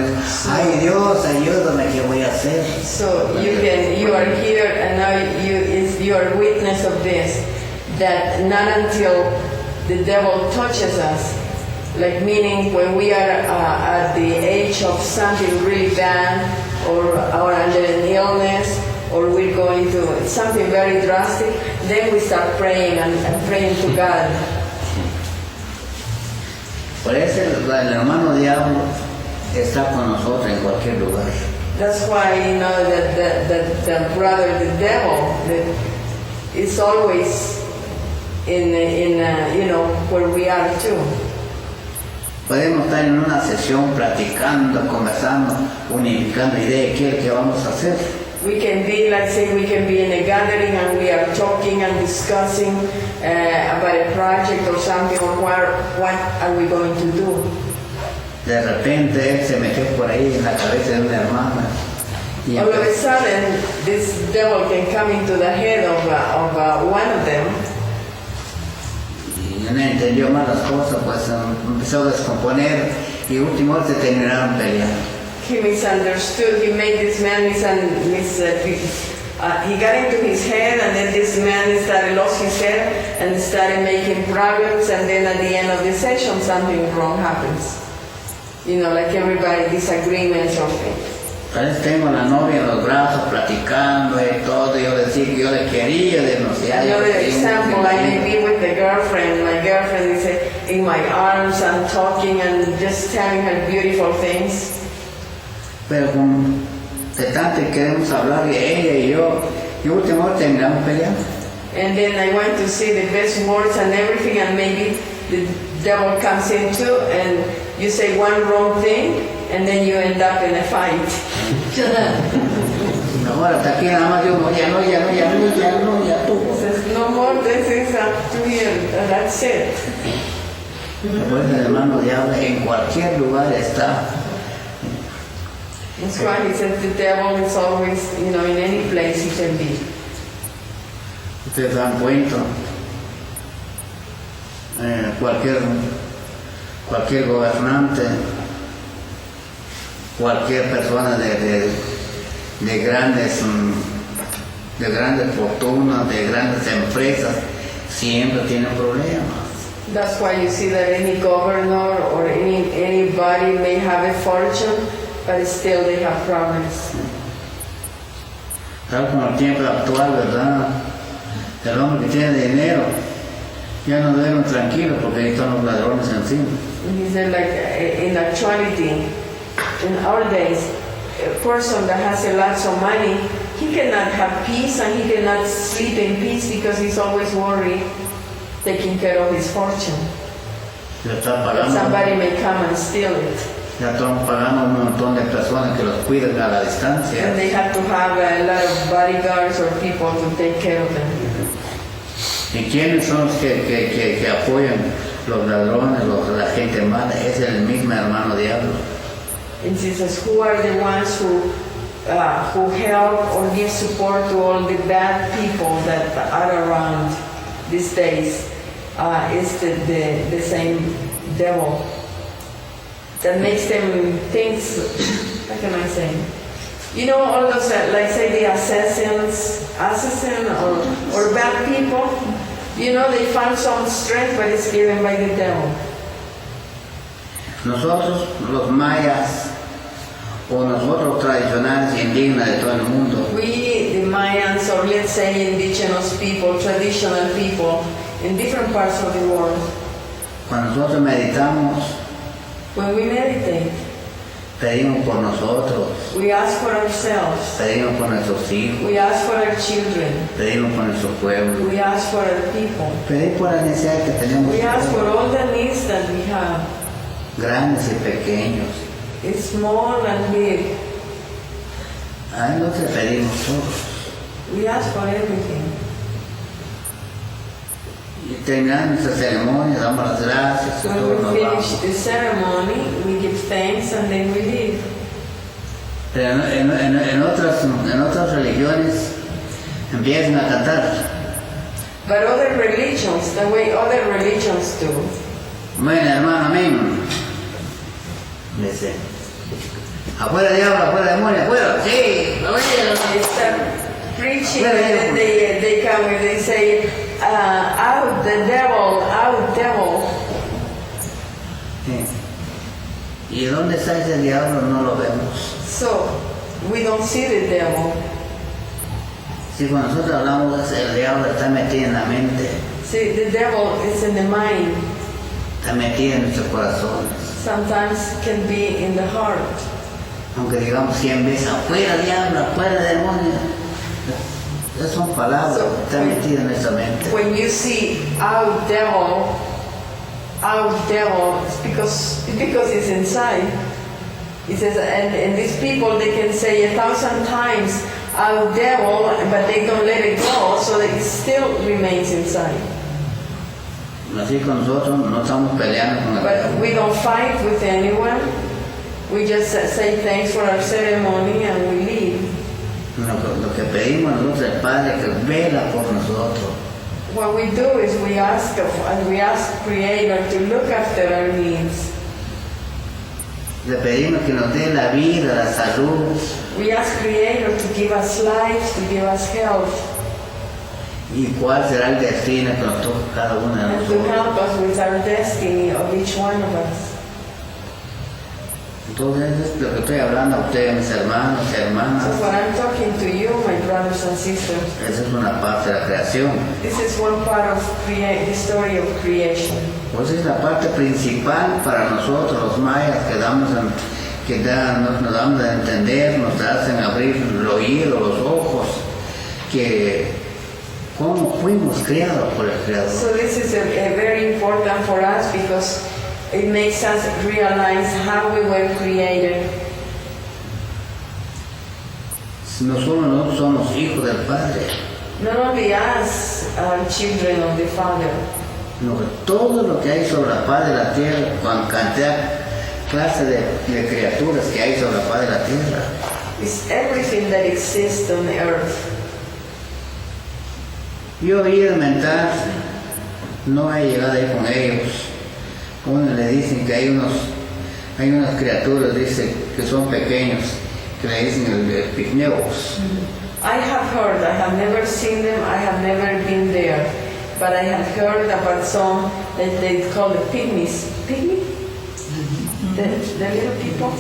ay Dios, ayúdame, ¿qué voy a hacer? So you are here and now you are witness of this, that not until the devil touches us, like meaning when we are at the age of something really bad or under an illness, or we're going through something very drastic, then we start praying and praying to God. Por eso el hermano diablo está con nosotros en cualquier lugar. That's why that the brother, the devil, is always in where we are too. Podemos estar en una sesión platicando, conversando, unificando ideas de qué vamos a hacer. We can be, let's say, we can be in a gathering and we are talking and discussing about a project or something, or what are we going to do. De repente él se metió por ahí en la cabeza de una hermana. Y All of a sudden, this devil can come into the head of one of them. Y no entendió mal las cosas, pues empezó a descomponer y último se terminaron peleando. He misunderstood. He made this man he got into his head, and then this man lost his head and started making problems. And then at the end of the session, something wrong happens. Like everybody disagreements or things. Entonces tengo a la novia en los brazos platicando y todo. Yo decía que yo le quería denunciar. Another example, I may be with the girlfriend. My girlfriend is in my arms and talking and just telling her beautiful things. Pero de tanto que queremos hablar de ella y yo, y último terminamos peleando. And then I want to say the best words and everything, and maybe the devil comes in too, and you say one wrong thing, and then you end up in a fight. Mejor hasta aquí nada más yo, ya tú. Says, no more, this is up to you, that's it. Pues el hermano diablo en cualquier lugar está. That's why he says the devil is always, in any place he can be. Ustedes dan cuenta, cualquier gobernante, cualquier persona de grandes fortunas, de grandes empresas, siempre tiene problemas. That's why you see that any governor or anybody may have a fortune, but still they have problems. Tal como el tiempo actual, ¿verdad? El hombre que tiene dinero ya no duerme tranquilo porque ahí están los ladrones encima. And he said, like in actuality, in our days, a person that has a lot of money, he cannot have peace and he cannot sleep in peace because he's always worried, taking care of his fortune. Ya está That pagando, somebody may come and steal it. ya están pagando un montón de personas que los cuidan a la distancia. And they have to have a lot of bodyguards or people to take care of them. ¿Y quiénes son los que apoyan los ladrones, la gente mala? Es el mismo hermano diablo. And he says, who are the ones who help or give support to all the bad people that are around these days? Is the same devil that makes them think, how can I say? All those, like say the assassin or bad people, they found some strength, but it's given by the devil. Nosotros, los mayas, o nosotros tradicionales indígenas de todo el mundo, We, the Mayans, or let's say indigenous people, traditional people in different parts of the world, cuando nosotros meditamos, when we meditate, pedimos por nosotros, we ask for ourselves, pedimos por nuestros hijos, we ask for our children, pedimos por nuestro pueblo, we ask for our people, pedimos por las necesidades que tenemos, we ask for all the needs that we have, grandes y pequeños. it's small and big. A Él nos le pedimos todos. We ask for everything. Y terminando nuestra ceremonia, damos las gracias y When todos nos we vamos. finish the ceremony, we give thanks and then we leave. Pero en otras religiones empiezan a cantar. But other religions, the way other religions do, Amén, hermano, amén. Dice, afuera diablo, afuera demonio, afuera, sí, afuera. they start preaching and then they come and they say, out the devil, out devil. Sí. ¿Y dónde está ese diablo? No lo vemos. So, we don't see the devil. Si cuando nosotros hablamos, el diablo está metido en la mente, See, the devil is in the mind. está metido en nuestros corazones. Sometimes can be in the heart. Aunque digamos 100 veces, afuera diablo, afuera demonio. Esas son palabras que están metidas en nuestra mente. When you see out devil, it's because it's inside. He says, and these people, they can say 1,000 times out devil, but they don't let it go, so that it still remains inside. Así con nosotros no estamos peleando con el But diablo. we don't fight with anyone. We just say thanks for our ceremony and we leave. Lo que pedimos nosotros al Padre que vela por nosotros. What we do is we ask Creator to look after our needs. Le pedimos que nos dé la vida, la salud, We ask Creator to give us life, to give us health, y cuál será el destino que nos toca a cada uno de and to nosotros. help us with our destiny of each one of us. Entonces es lo que estoy hablando a ustedes, mis hermanos y hermanas. So when I'm talking to you, my brothers and sisters, Esa es una parte de la creación. this is one part of the story of creation. Pues es la parte principal para nosotros los mayas que damos nos dan a entender, nos hacen abrir el oído, los ojos, que cómo fuimos criados por el Creador. So this is a very important for us because it makes us realize how we were created. No solo nosotros somos hijos del Padre, Not only us are children of the Father, sino que todo lo que hay sobre la faz de la tierra, con cantidad, clase de criaturas que hay sobre la faz de la tierra, it's everything that exists on the earth. yo oí mentar, no he llegado ahí con ellos. Uno le dicen que hay unas criaturas, dice, que son pequeños, que le dicen el pigmeos. I have heard, I have never seen them, I have never been there, but I have heard about some that they call the pygmies. Pygmy? The little people?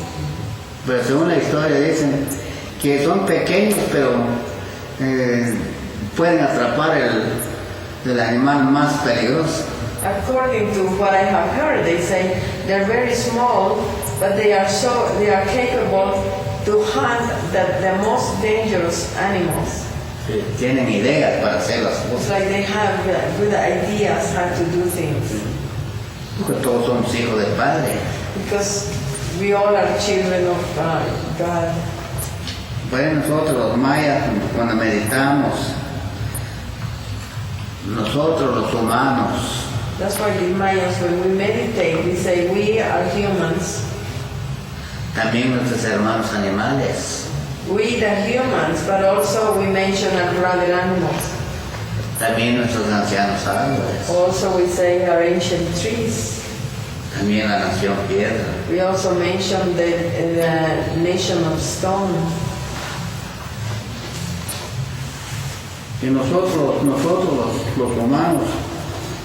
Pero según la historia dicen que son pequeños, pero pueden atrapar el animal más peligroso. According to what I have heard, they say they're very small, but they are capable to hunt the most dangerous animals. Tienen ideas para hacer las It's cosas. like they have good ideas how to do things. Porque todos somos hijos del Padre. Because we all are children of God. Bueno, nosotros los mayas, cuando meditamos, nosotros los humanos, That's why the Mayans, when we meditate, we say we are humans. también nuestros hermanos animales, We the humans, but also we mention our brother animals. también nuestros ancianos árboles, Also we say our ancient trees. también la nación piedra. We also mention the nation of stone. Y nosotros los humanos,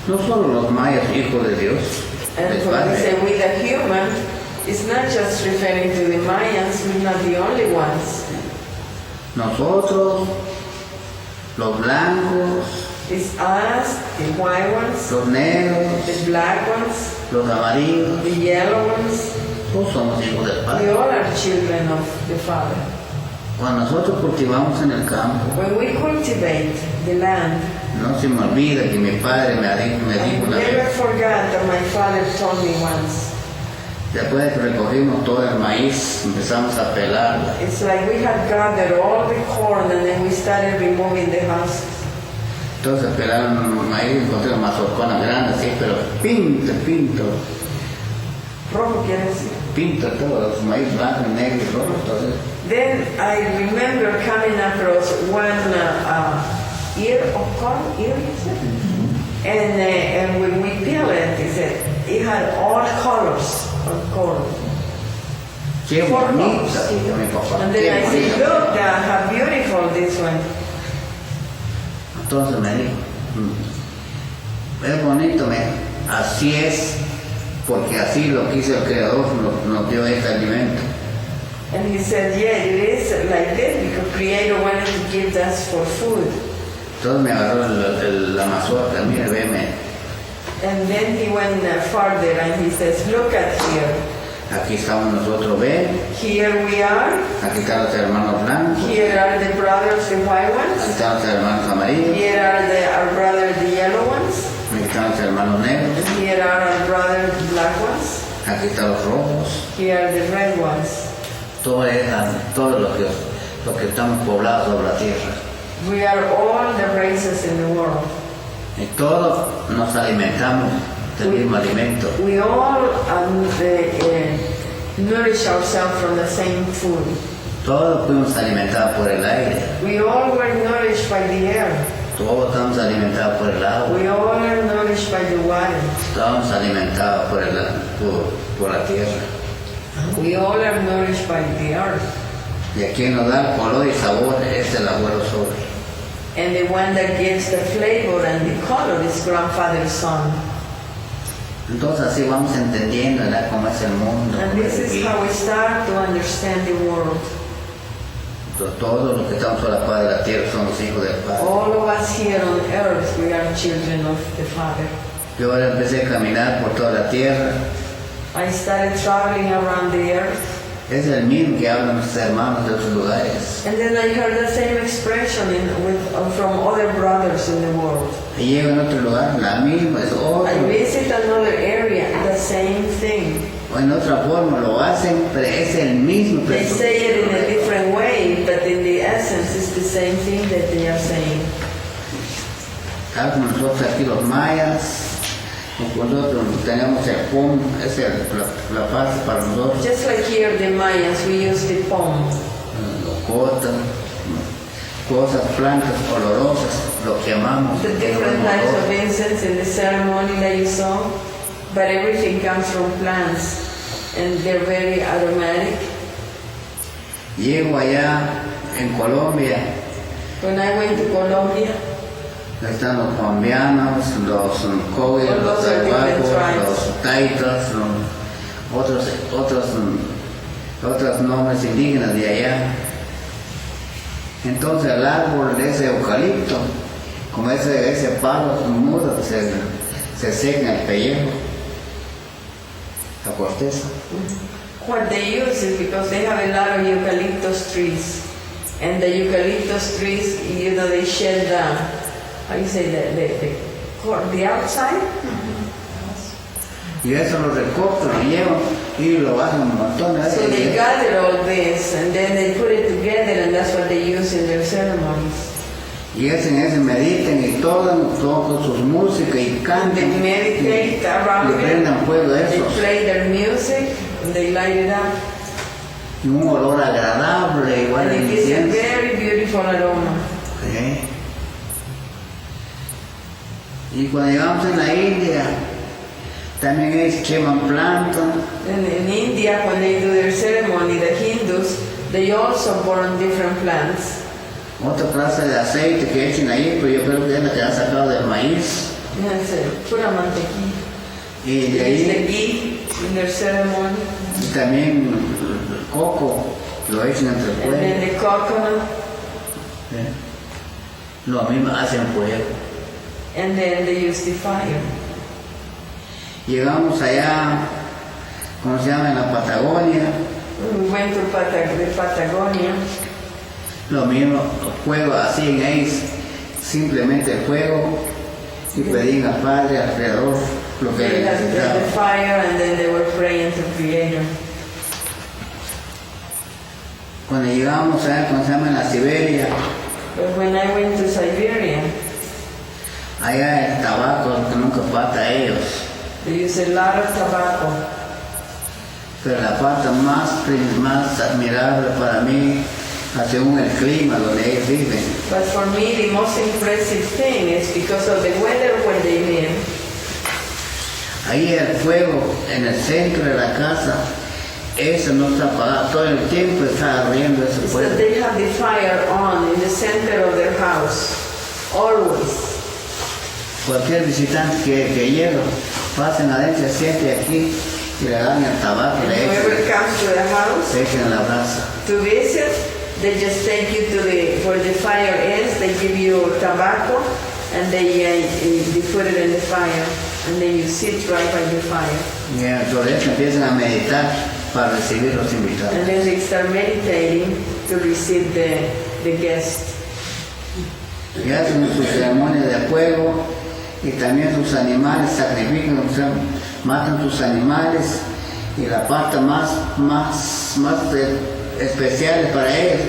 no solo los mayas, hijos de Dios, And del when we say Padre, we the human, it's not just referring to the Mayans, we're not the only ones. nosotros, los blancos, It's us, the white ones, los negros, the black ones, los amarillos, the yellow ones. todos somos hijos del We Padre. all are children of the Father. Cuando nosotros cultivamos en el campo, When we cultivate the land, no se me olvida que mi padre me I dijo una never vez, forgot that my father told me once. después de que recogimos todo el maíz, empezamos a pelarla. It's like we had gathered all the corn and then we started removing the husks. Entonces pelaron el maíz, encontré una mazorcona grande así, pero pinto Rojo quiere decir. todos los maíz blancos, negros y rojos. Entonces, Then I remember coming across one ear of corn, ear is it? And when we peeled it, it had all colors of corn. qué Four bonita, colors. dijo mi papá, And qué then I said, bonita. look, how beautiful this one. Entonces me dijo, es bonito, así es, porque así lo quiso el Creador, nos dio este alimento. And he said, yeah, it is like this because Creator wanted to give us for food. Entonces me agarró la mazorca, mire, veme, And then he went further and he says, look at here. aquí estamos nosotros, ve, Here we are. aquí están los hermanos blancos, Here are the brothers, the white aquí ones. están los hermanos amarillos, Here are our brothers, the yellow ones. aquí están los hermanos negros, Here are our brothers, the black ones. aquí están los rojos, Here are the red ones. todos los que estamos poblados sobre la tierra. We are all the races in the world. Y todos nos alimentamos del mismo alimento. We all nourish ourselves from the same food. Todos fuimos alimentados por el aire, We all were nourished by the air. todos estamos alimentados por el agua, We all are nourished by the water. estamos alimentados por la tierra. We all are nourished by the earth. Y a quien nos da color y sabor es el abuelo sol. And the one that gives the flavor and the color is grandfather's son. Entonces así vamos entendiendo, ¿verdad?, cómo es el mundo. And cómo this es is vivir. how we start to understand the world. Todos los que estamos sobre la faz de la tierra somos hijos del Padre. All of us here on earth, we are children of the Father. Yo ahora empecé a caminar por toda la tierra I started traveling around the earth Es el mismo que hablan nuestros hermanos de otros lugares. And then I heard the same expression from other brothers in the world. Y llego en otro lugar, la misma, es otro. I visit another area, the same thing. O en otra forma lo hacen, pero es el mismo. They say it in a different way, but in the essence it's the same thing that they are saying. Tal como nosotros aquí los mayas, nosotros tenemos el pum, es la base para nosotros. Just like here, the Mayans, we use the pom. Cosas, plantas olorosas, lo que llamamos. The different types of incense in the ceremony that you saw, but everything comes from plants, and they're very aromatic. Llego allá en Colombia. When I went to Colombia, están los colombianos, los cogues, los aguacos, los taitas, otros nombres indígenas de allá. Entonces el árbol de ese eucalipto, como ese palo mudo, se seca en el pellejo, la corteza. What they use is because they have a lot of eucalyptus trees, and the eucalyptus trees, they shed how you say the outside? Y eso lo recortan, lo llevan y lo bajan un montón de veces. So they gather all this and then they put it together, and that's what they use in their ceremonies. Y hacen eso, mediten y tocan sus músicas y cantan. They meditate around y prendan fuego it. They esos. play their music and they light it up. Y un olor agradable, igual And el it gives a incienso. very beautiful aroma. ¿Sí? Y cuando llegamos en la India, también ellos queman plantas. And in India, when they do their ceremony, the Hindus, they also burn different plants. Otra clase de aceite que echen ahí, pero yo creo que es la que han sacado del maíz. Yes, pura mantequilla. Y de They use the ahí ghee in their ceremony. y también el coco lo echan entre el And then fuego. the coconut. ¿Sí? Lo mismo hacen fuego. And then they use the fire. Llegamos allá, ¿cómo se llama? En la Patagonia. We went to Patagonia. Lo mismo, fuego así en ellos, simplemente fuego y pedían al Padre alrededor lo que They had necesitaban. the fire and then they were praying to Creator. Cuando llegamos allá, ¿cómo se llama? En la Siberia, But when I went to Siberia, allá el tabaco que nunca falta a ellos. they use a lot of tobacco. Pero la parte más admirable para mí, según el clima donde ellos viven. But for me, the most impressive thing is because of the weather where they live. Ahí el fuego en el centro de la casa, eso no está apagado, todo el tiempo está ardiendo ese Is fuego. that they have the fire on in the center of their house, always. Cualquier visitante que llega, pasen adentro, se siente aquí y le dan el tabaco, And le whoever comes to the house echan la brasa. to visit, they just take you to where the fire is. They give you tobacco, and they put it in the fire, and then you sit right by the fire. Y sobre eso empiezan a meditar para recibir los invitados. And then they start meditating to receive the guests. Y hacen sus ceremonias de fuego y también sus animales, sacrifican, o sea, matan sus animales y la parte más especial para ellos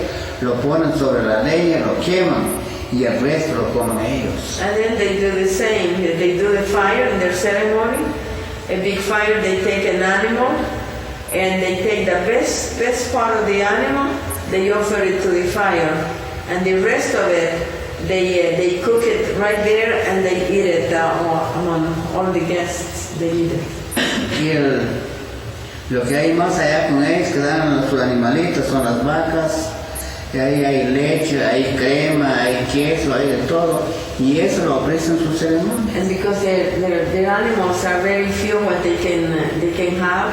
lo ponen sobre la leña, lo queman y el resto lo comen ellos. And then they do the same. They do the fire in their ceremony. A big fire, they take an animal, and they take the best part of the animal, they offer it to the fire, and the rest of it, they cook it right there, and they eat it among all the guests. They eat it. Y lo que hay más allá con ellos que dan a sus animalitos son las vacas, y ahí hay leche, hay crema, hay queso, hay de todo, y eso lo aprecian en sus ceremonias. And because their animals are very few what they can have,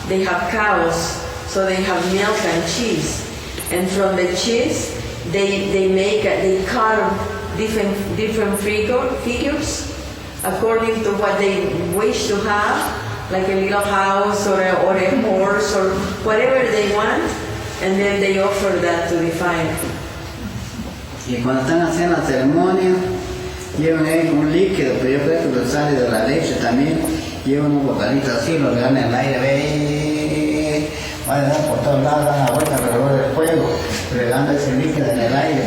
they have cows, so they have milk and cheese. And from the cheese, they carve different figures according to what they wish to have. like a little house or a horse or whatever they want, and then they offer that to the fire. Y cuando están haciendo la ceremonia, llevan ahí un líquido, pero yo creo que lo sale de la leche también, llevan un bocadito así, lo dan en el aire, van a dar por todos lados, dan la vuelta alrededor del fuego, regando ese líquido en el aire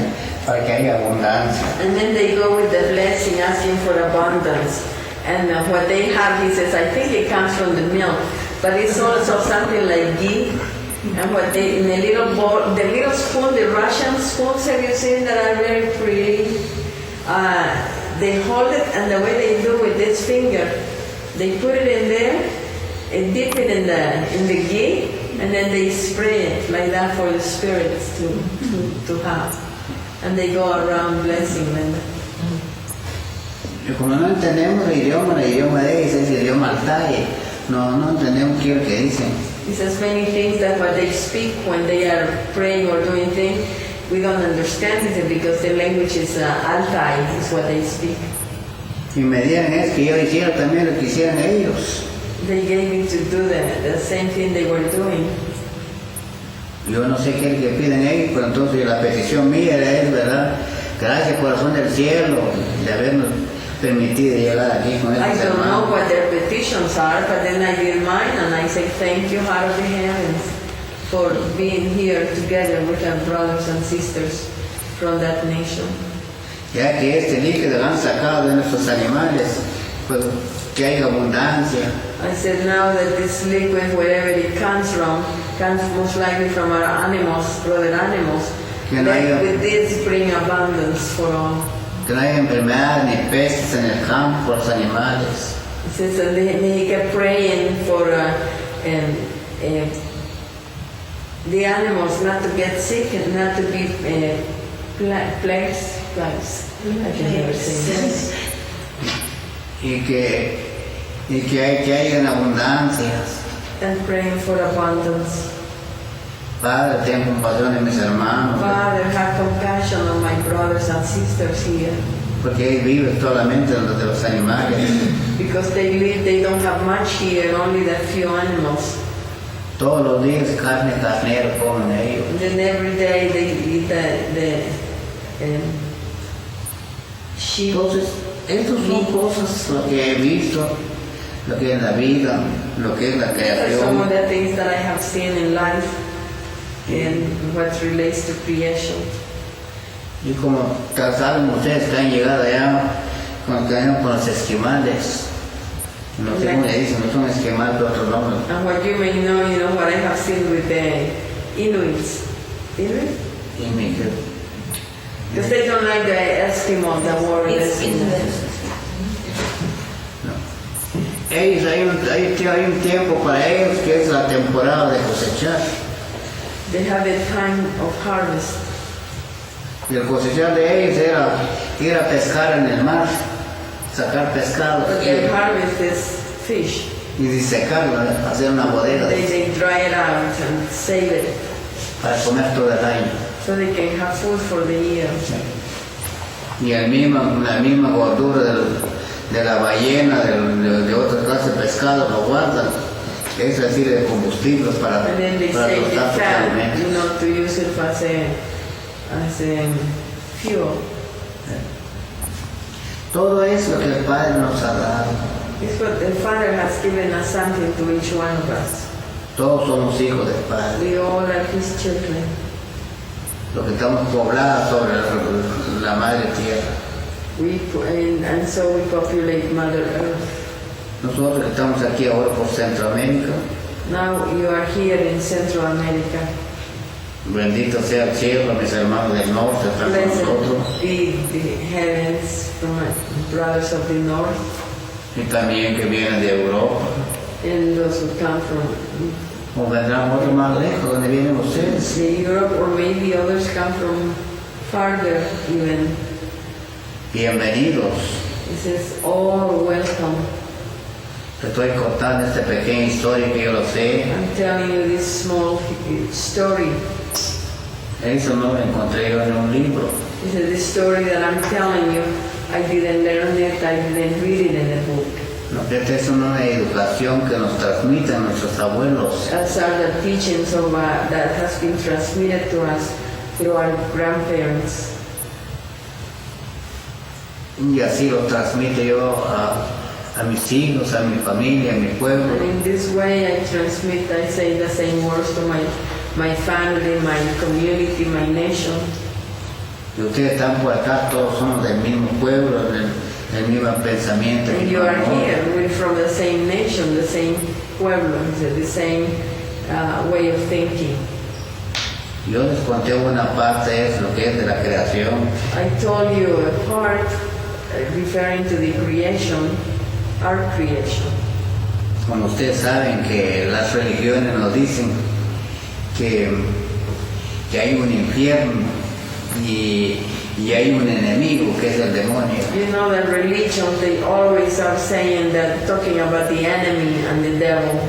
para que haya abundancia. And then they go with the blessing, asking for abundance. And what they have, he says, I think it comes from the milk, but it's also something like ghee. And what they, in a little bowl, the little spoon, the Russian spoons, have you seen that are very pretty? They hold it, and the way they do with this finger, they put it in there, and dip it in the ghee, and then they spray it like that for the spirits to have. And they go around blessing them. Y como no entendemos el idioma de ellos es el idioma altaye, no entendemos qué es lo que dicen. He says many things that what they speak when they are praying or doing things, we don't understand it because the language is Altai, is what they speak. Y me dieron es que yo hiciera también lo que hicieran ellos. They gave me to do the same thing they were doing. Yo no sé qué es lo que piden ellos, pero entonces la petición mía es, ¿verdad? Gracias, corazón del cielo, de habernos permitido llegar aquí con I estos don't know hermanos. what their petitions are, but then I give mine and I say thank you, Heart of the Heavens, for being here together with our brothers and sisters from that nation. Ya que este líquido lo han sacado de nuestros animales, pues que haya abundancia. I said now that this liquid, wherever it comes most likely from our animals, brother animals. Que no haya, With this bring abundance for all. que no haya enfermedades ni pestes en el campo, los animales. It says that he kept praying for the animals not to get sick and not to be plagues. I can never say that. Y que haya abundancias. And praying for abundance. Padre, ten compasión de mis hermanos, Father, have compassion on my brothers and sisters here. porque ellos viven solamente de los animales. Because they don't have much here, only the few animals. Todos los días carnero comen ellos. And then every day they eat the sheep. Entonces, estas son cosas lo que he visto, lo que es la vida, lo que es la These are some of creación. the things that I have seen in life and what relates to creation. Y como saben ustedes que han llegado allá con los esquimales, no sé cómo le dicen, no son esquimales de otros nombres. And what you may know, what I have seen with the Inuits. Inuit? Y me quedo. Because they don't like the Eskimo, the word Eskimo. Ellos, hay un tiempo para ellos que es la temporada de cosechar. They have a time of harvest. Y el cosechar de ellos era ir a pescar en el mar, sacar pescado But their harvest is fish. y disecarlo, hacer una bodega They dry it out and save it para comer todo el año. so they can have food for the year. Y la misma gordura de la ballena, de otras clases de pescado, lo guardan. Es decir, de combustible para And then they save the tostar sus fat, alimentos. to use it as a fuel. Todo eso que el Padre nos ha dado. It's what the Father has given us, something to each one of us. Todos somos hijos del Padre. We all are His children. Los que estamos poblados sobre la madre tierra. And so we populate Mother Earth. Nosotros que estamos aquí ahora por Centroamérica, Now you are here in Central America. bendito sea el cielo, mis hermanos del norte están con nosotros. Blessed be the heavens from my brothers of the north Y también que vienen de Europa. and those who come from O vendrán otros más lejos, donde vienen ustedes. Europe, or maybe others come from farther even. Bienvenidos. It says, all welcome. Te estoy contando esta pequeña historia que yo lo sé. I'm telling you this small story. Eso no lo encontré yo en un libro. It says, this story that I'm telling you, I didn't learn it, I didn't read it in a book. No, esta es una educación que nos transmiten nuestros abuelos. As are the teachings of, that has been transmitted to us through our grandparents. Y así lo transmito yo a mis hijos, a mi familia, a mi pueblo. And in this way I say the same words to my family, my community, my nation. Y ustedes están por acá, todos somos del mismo pueblo, del mismo pensamiento. And you are here, we're from the same nation, the same pueblo, the same way of thinking. Yo les conté una parte de lo que es de la creación. I told you a part referring to the creation, our creation. Como ustedes saben que las religiones nos dicen que hay un infierno y hay un enemigo que es el demonio. You know that religions, they always are saying that, talking about the enemy and the devil.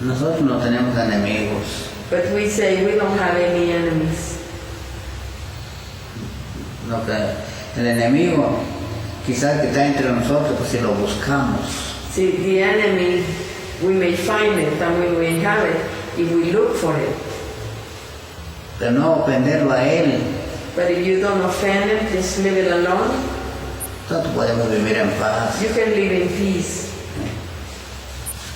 Nosotros no tenemos enemigos. But we say we don't have any enemies. No, el enemigo quizás que está entre nosotros, pues si lo buscamos. See, the enemy, we may find it and we may have it if we look for it. Pero no ofenderlo a él. But if you don't offend it, just leave it alone. Nosotros podemos vivir en paz. You can live in peace.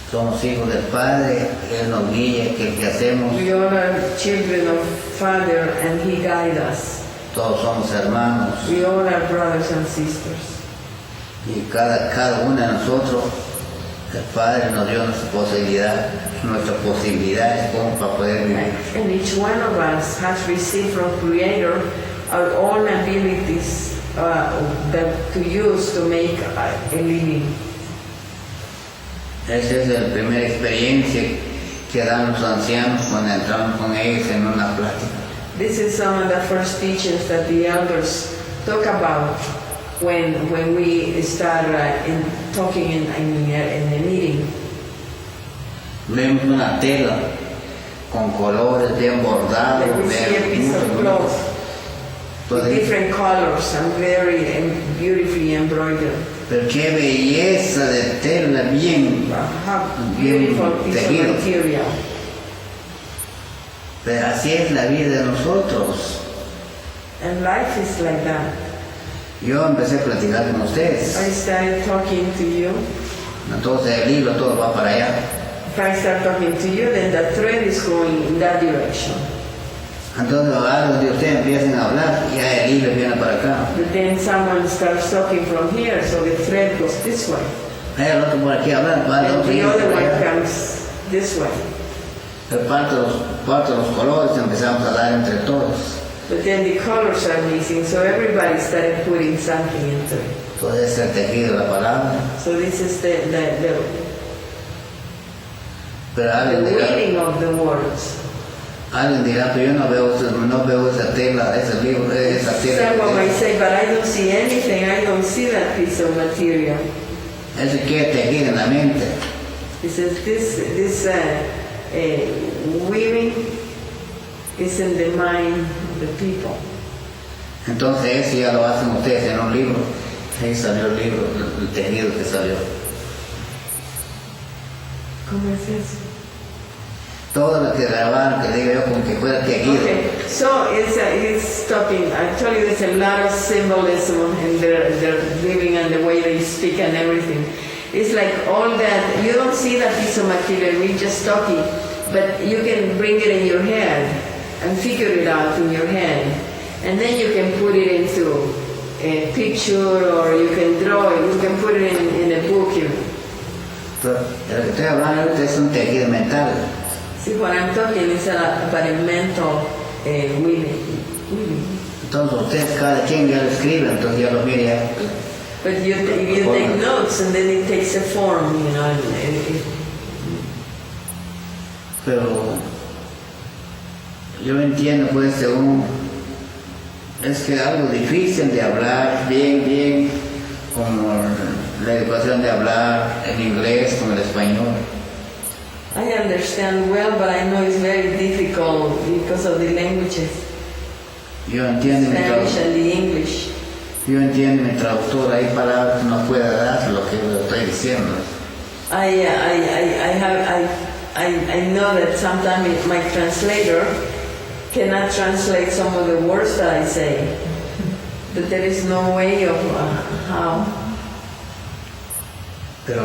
Somos hijos del Padre, Él nos guía, que el que hacemos. We all are children of Father and He guides us. Todos somos hermanos. We all are brothers and sisters. Y cada uno de nosotros, el Padre nos dio nuestras posibilidades como para poder vivir. And each one of us has received from Creator our own abilities to use to make a living. Esa es la primera experiencia que dan los ancianos cuando entramos con ellos en una plática. This is some of the first teachings that the elders talk about when we start talking in the meeting. Vemos una tela con colores bien bordados, Like we see a piece of cloth with different colors and very beautifully embroidered. Pero qué belleza de tela, bien Beautiful piece of tejido. material. Pero así es la vida de nosotros. And life is like that. Yo empecé a platicar con ustedes. I started talking to you. Entonces el hilo todo va para allá. If I start talking to you, then the thread is going in that direction. Entonces algo de ustedes empiezan a hablar y ya el hilo viene para acá. But then someone starts talking from here, so the thread goes this way. Hay el otro por aquí hablar, va el And otro the hilo other por one allá. comes this way. Pero parte de los colores empezamos a dar entre todos. But then the colors are missing, so everybody started putting something into it. Todo es el tejido de la palabra. So this is the Pero alguien weaving dirá, of the words. pero yo no veo esa tela, ese libro, esa tela. Someone might say, but I don't see anything, I don't see that piece of material. Eso queda tejido en la mente. He says this weaving is in the mind of the people. Entonces eso ya lo hacen ustedes en un libro. Ahí salió el libro, el tejido que salió. ¿Cómo es eso? Todo lo que grabaron, que digo yo, como que fuera tejido. Okay, so it's talking. I told you there's a lot of symbolism in their living and the way they speak and everything. It's like all that, you don't see that piece of material, we're just talking, but you can bring it in your head and figure it out in your head. And then you can put it into a picture or you can draw it, you can put it in a book. Pero de lo que estoy hablando ahorita es un tejido mental. See, what I'm talking is about a mental weaving. Entonces ustedes cada quien ya lo escribe, entonces ya lo mire ya. But you take notes and then it takes a form, you know. Pero yo entiendo pues según es que algo difícil de hablar bien como la educación de hablar en inglés como el español. I understand well, but I know it's very difficult because of the languages, Yo entiendo Spanish and the English. Yo entiendo mi traductor, hay palabras que no puede dar lo que le estoy diciendo. I know that sometimes my translator cannot translate some of the words that I say, but there is no way of how. Pero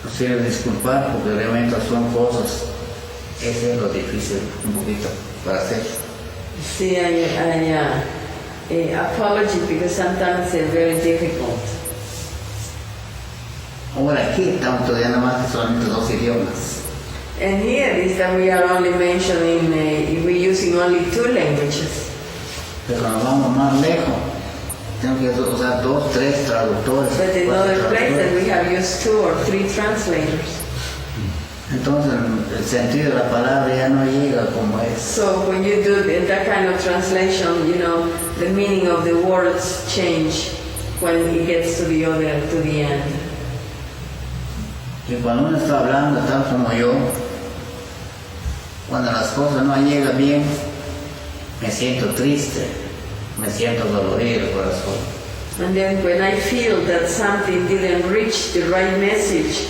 no se debe disculpar porque realmente son cosas, eso es lo difícil un poquito para hacer. See, I apology because sometimes they're very difficult. Ahora aquí estamos estudiando más que solamente 2 idiomas. And here is that we are only mentioning, we're using only 2 languages. Pero cuando vamos más lejos, tengo que usar 2, 3 traductores. But in 4 other places traductores. we have used 2 or 3 translators. Entonces el sentido de la palabra ya no llega como es. So when you do that kind of translation, you know, the meaning of the words change when it gets to the end. Y cuando uno está hablando tal como yo, cuando las cosas no llegan bien, me siento triste, me siento dolorido el corazón. And then when I feel that something didn't reach the right message,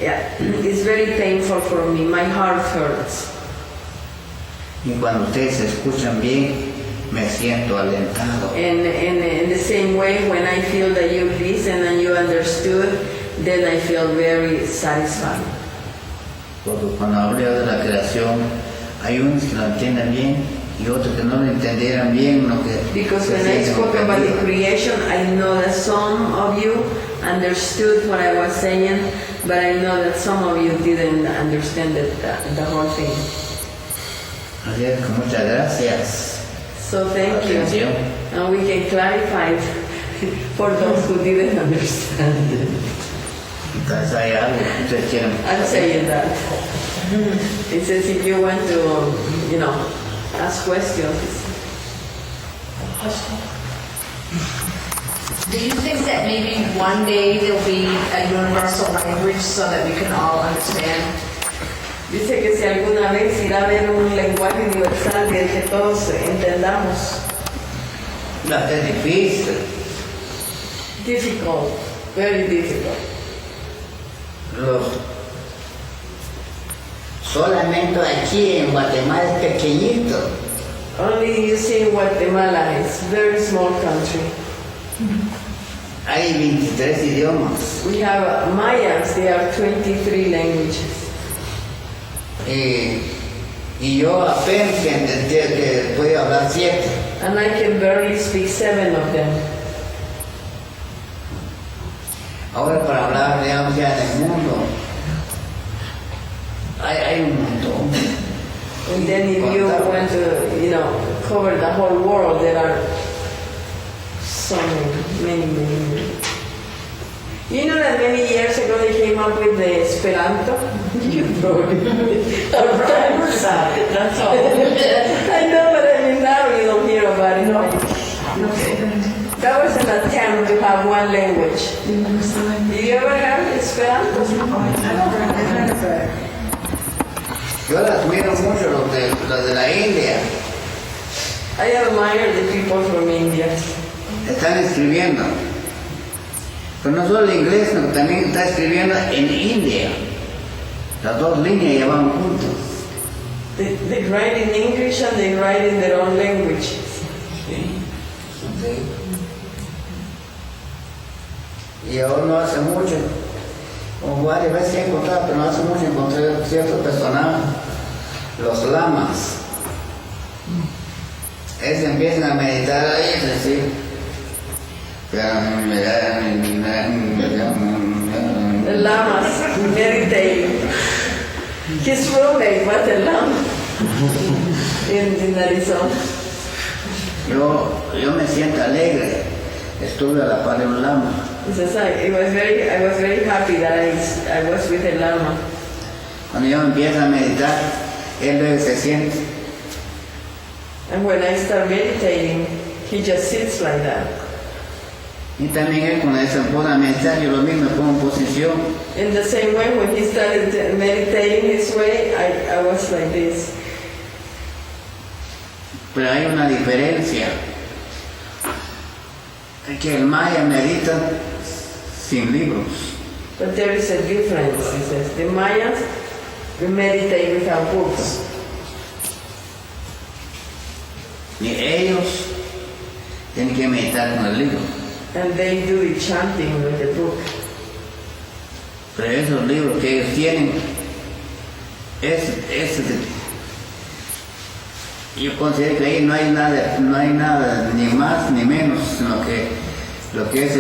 it's very painful for me. My heart hurts. Y cuando ustedes se escuchan bien, me siento alentado. And in the same way, when I feel that you listened and you understood, then I feel very satisfied. Porque cuando hablé de la creación, hay unos que lo entienden bien y otros que no lo entendieran bien. No que Because se when I sienten spoke about the ofendidos. creation, I know that some of you understood what I was saying, but I know that some of you didn't understand the whole thing. Así es que muchas gracias. So thank you. Atención. And we can clarify for those who didn't understand. Entonces hay algo que ustedes quieren. I'm saying that. It says if you want to, ask questions. Do you think that maybe one day there'll be a universal language so that we can all understand? Dice que si alguna vez irá a haber un lenguaje universal del que todos entendamos. La que es difícil. Difficult, very difficult. Solamente aquí en Guatemala es pequeñito. Only you see Guatemala, it's a very small country. Hay 23 idiomas. We have Mayans, there are 23 languages. Y yo apenas que puedo hablar 7. And I can barely speak 7 of them. Ahora para hablar, digamos, ya del mundo, hay un montón. And then if you want to, cover the whole world, there are so many. You know that many years ago they came up with the Esperanto? You probably that's all. I know, but now you don't hear about it. No. That was an attempt to have one language. Did you ever have Esperanto? Yo las admiro mucho los de la India. I admire the people from India. Están escribiendo. Pero no solo en inglés, sino que también está escribiendo en India. Las 2 líneas ya van juntas. They write in English and they write in their own language. Sí. Y ahora no hace mucho, como varias veces he encontrado, pero no hace mucho encontré ciertos personajes, los lamas. Ellos empiezan a meditar ahí, es decir, The lamas meditating. His roommate was a lama in Arizona. Yo me siento alegre, estuve a la par de un lama. He says, I was very happy that I was with a lama. Cuando yo empiezo a meditar, él luego se siente. And when I start meditating, he just sits like that. Y también él cuando se pone a meditar, yo lo mismo me pongo en posición. In the same way, when he started meditating his way, I was like this. Pero hay una diferencia. que el Maya medita sin libros. But there is a difference, he says. The Mayans meditate without books. Y ellos tienen que meditar con el libro. And they do the chanting with the book. Pero esos libros que ellos tienen, yo considero que ahí no hay nada ni más ni menos, sino que lo que es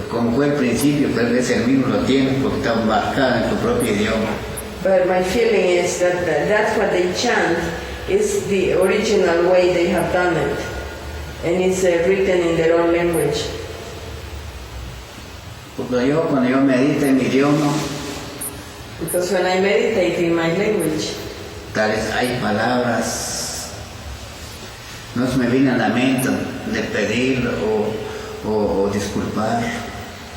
como fue el principio, tal vez el mismo lo tiene porque está marcado en su propio idioma. But my feeling is that that's what they chant is the original way they have done it. And it's written in their own language. Porque cuando yo medito en mi idioma, Because when I meditate in my language, tales hay palabras, no se me viene a la mente de pedir o disculpar.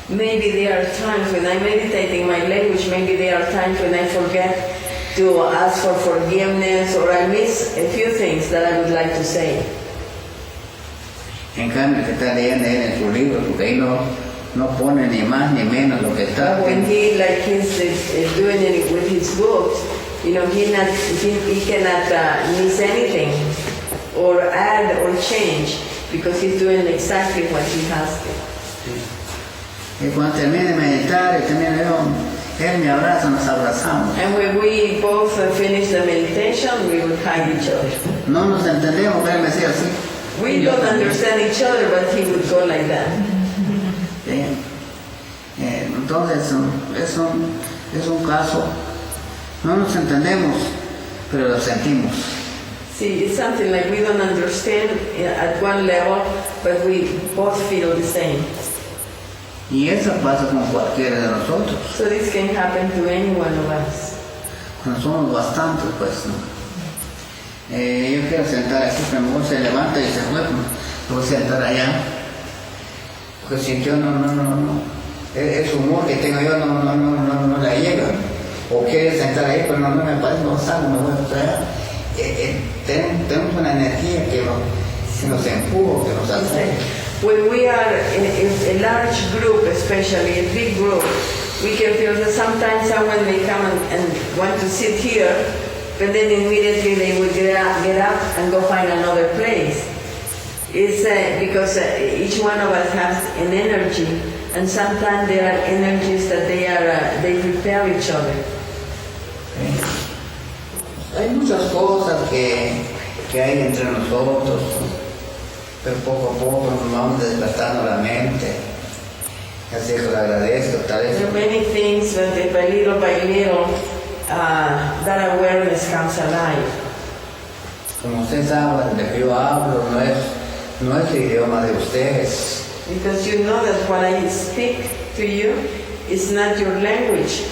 maybe there are times when I meditate in my language, maybe there are times when I forget to ask for forgiveness or I miss a few things that I would like to say. En cambio, que está leyendo él en su libro, porque ahí no pone ni más ni menos lo que está. But when he's doing it with his books, he cannot miss anything or add or change because he's doing exactly what he has to. Y cuando termine de meditar, y termine yo, él me abraza, nos abrazamos. And when we both finish the meditation, we would hug each other. No nos entendemos, pero él me decía así. We don't understand each other, but he would go like that. ¿Sí? Entonces es un caso, no nos entendemos, pero lo sentimos. See, it's something like we don't understand at one level, but we both feel the same. Y eso pasa con cualquiera de nosotros. So this can happen to any one of us. Cuando somos bastantes, pues, ¿no? Yo quiero sentar aquí, pero mejor se levanta y se fue, yo voy a sentar allá. Porque si yo no, ese humor que tengo yo no la llega. O quiere sentar ahí, pero no me parece, no salgo, me voy a traer. Tenemos una energía que nos empuja, que nos hace. When we are in a large group, especially a big group, we can feel that sometimes someone may come and want to sit here, but then immediately they would get up and go find another place. It's because each one of us has an energy, and sometimes there are energies that they repel each other. Hay muchas cosas que hay entre nosotros, pero poco a poco nos vamos despertando la mente. Así que le agradezco, tal vez. There are many things that by little that awareness comes alive. Como ustedes saben, de que yo hablo no es el idioma de ustedes. Because you know that what I speak to you is not your language.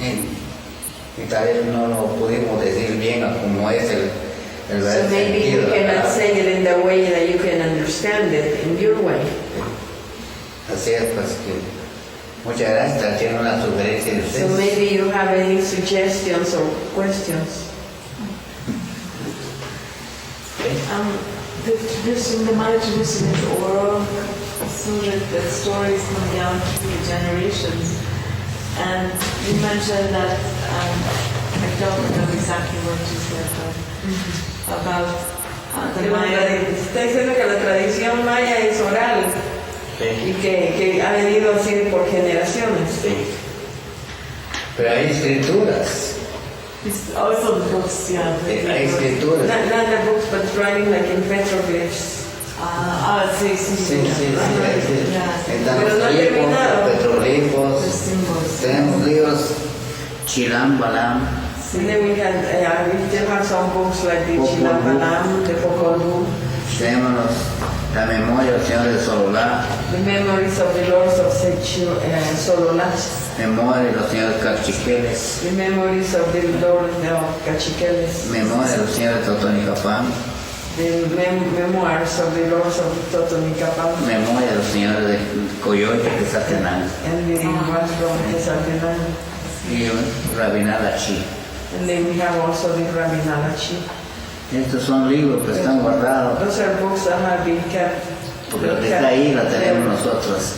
Y tal vez no lo pudimos decir bien a como es el So maybe you cannot say it in the way that you can understand it in your way. Así es, pues que muchas gracias, tiene una sugerencia de So ustedes. maybe you have any suggestions or questions. The tradition, the Maya tradition is oral, so that stories come down through generations. And you mentioned that, I don't know exactly what you said, but about the Maya. Está diciendo que la tradición maya es oral y que ha venido así por generaciones. Sí. Pero hay escrituras. It's also the books, yeah. Hay escrituras. Not the books, but writing like in petroglyphs. Sí. Están Pero no los he terminado. petroglifos, The symbols. tenemos libros Chilam Balam, And then we still have some books like the Chilam Balam, the Popol Vuh, tenemos la memoria del Señor de Sololá, the memories of the lords of Sololach, memoria de los señores Cachiqueles, the memories of the lords of Cachiqueles, memoria de los señores Totonicapán, the memoirs of the lords of Totonicapán, memoria de los señores de Coyote de Satenán and the ones from Quetzaltenango. y Rabinalachi. And then we have also the Rabinalachi. Estos son libros que están guardados Those are books that have been kept porque lo que está ahí lo tenemos nosotros.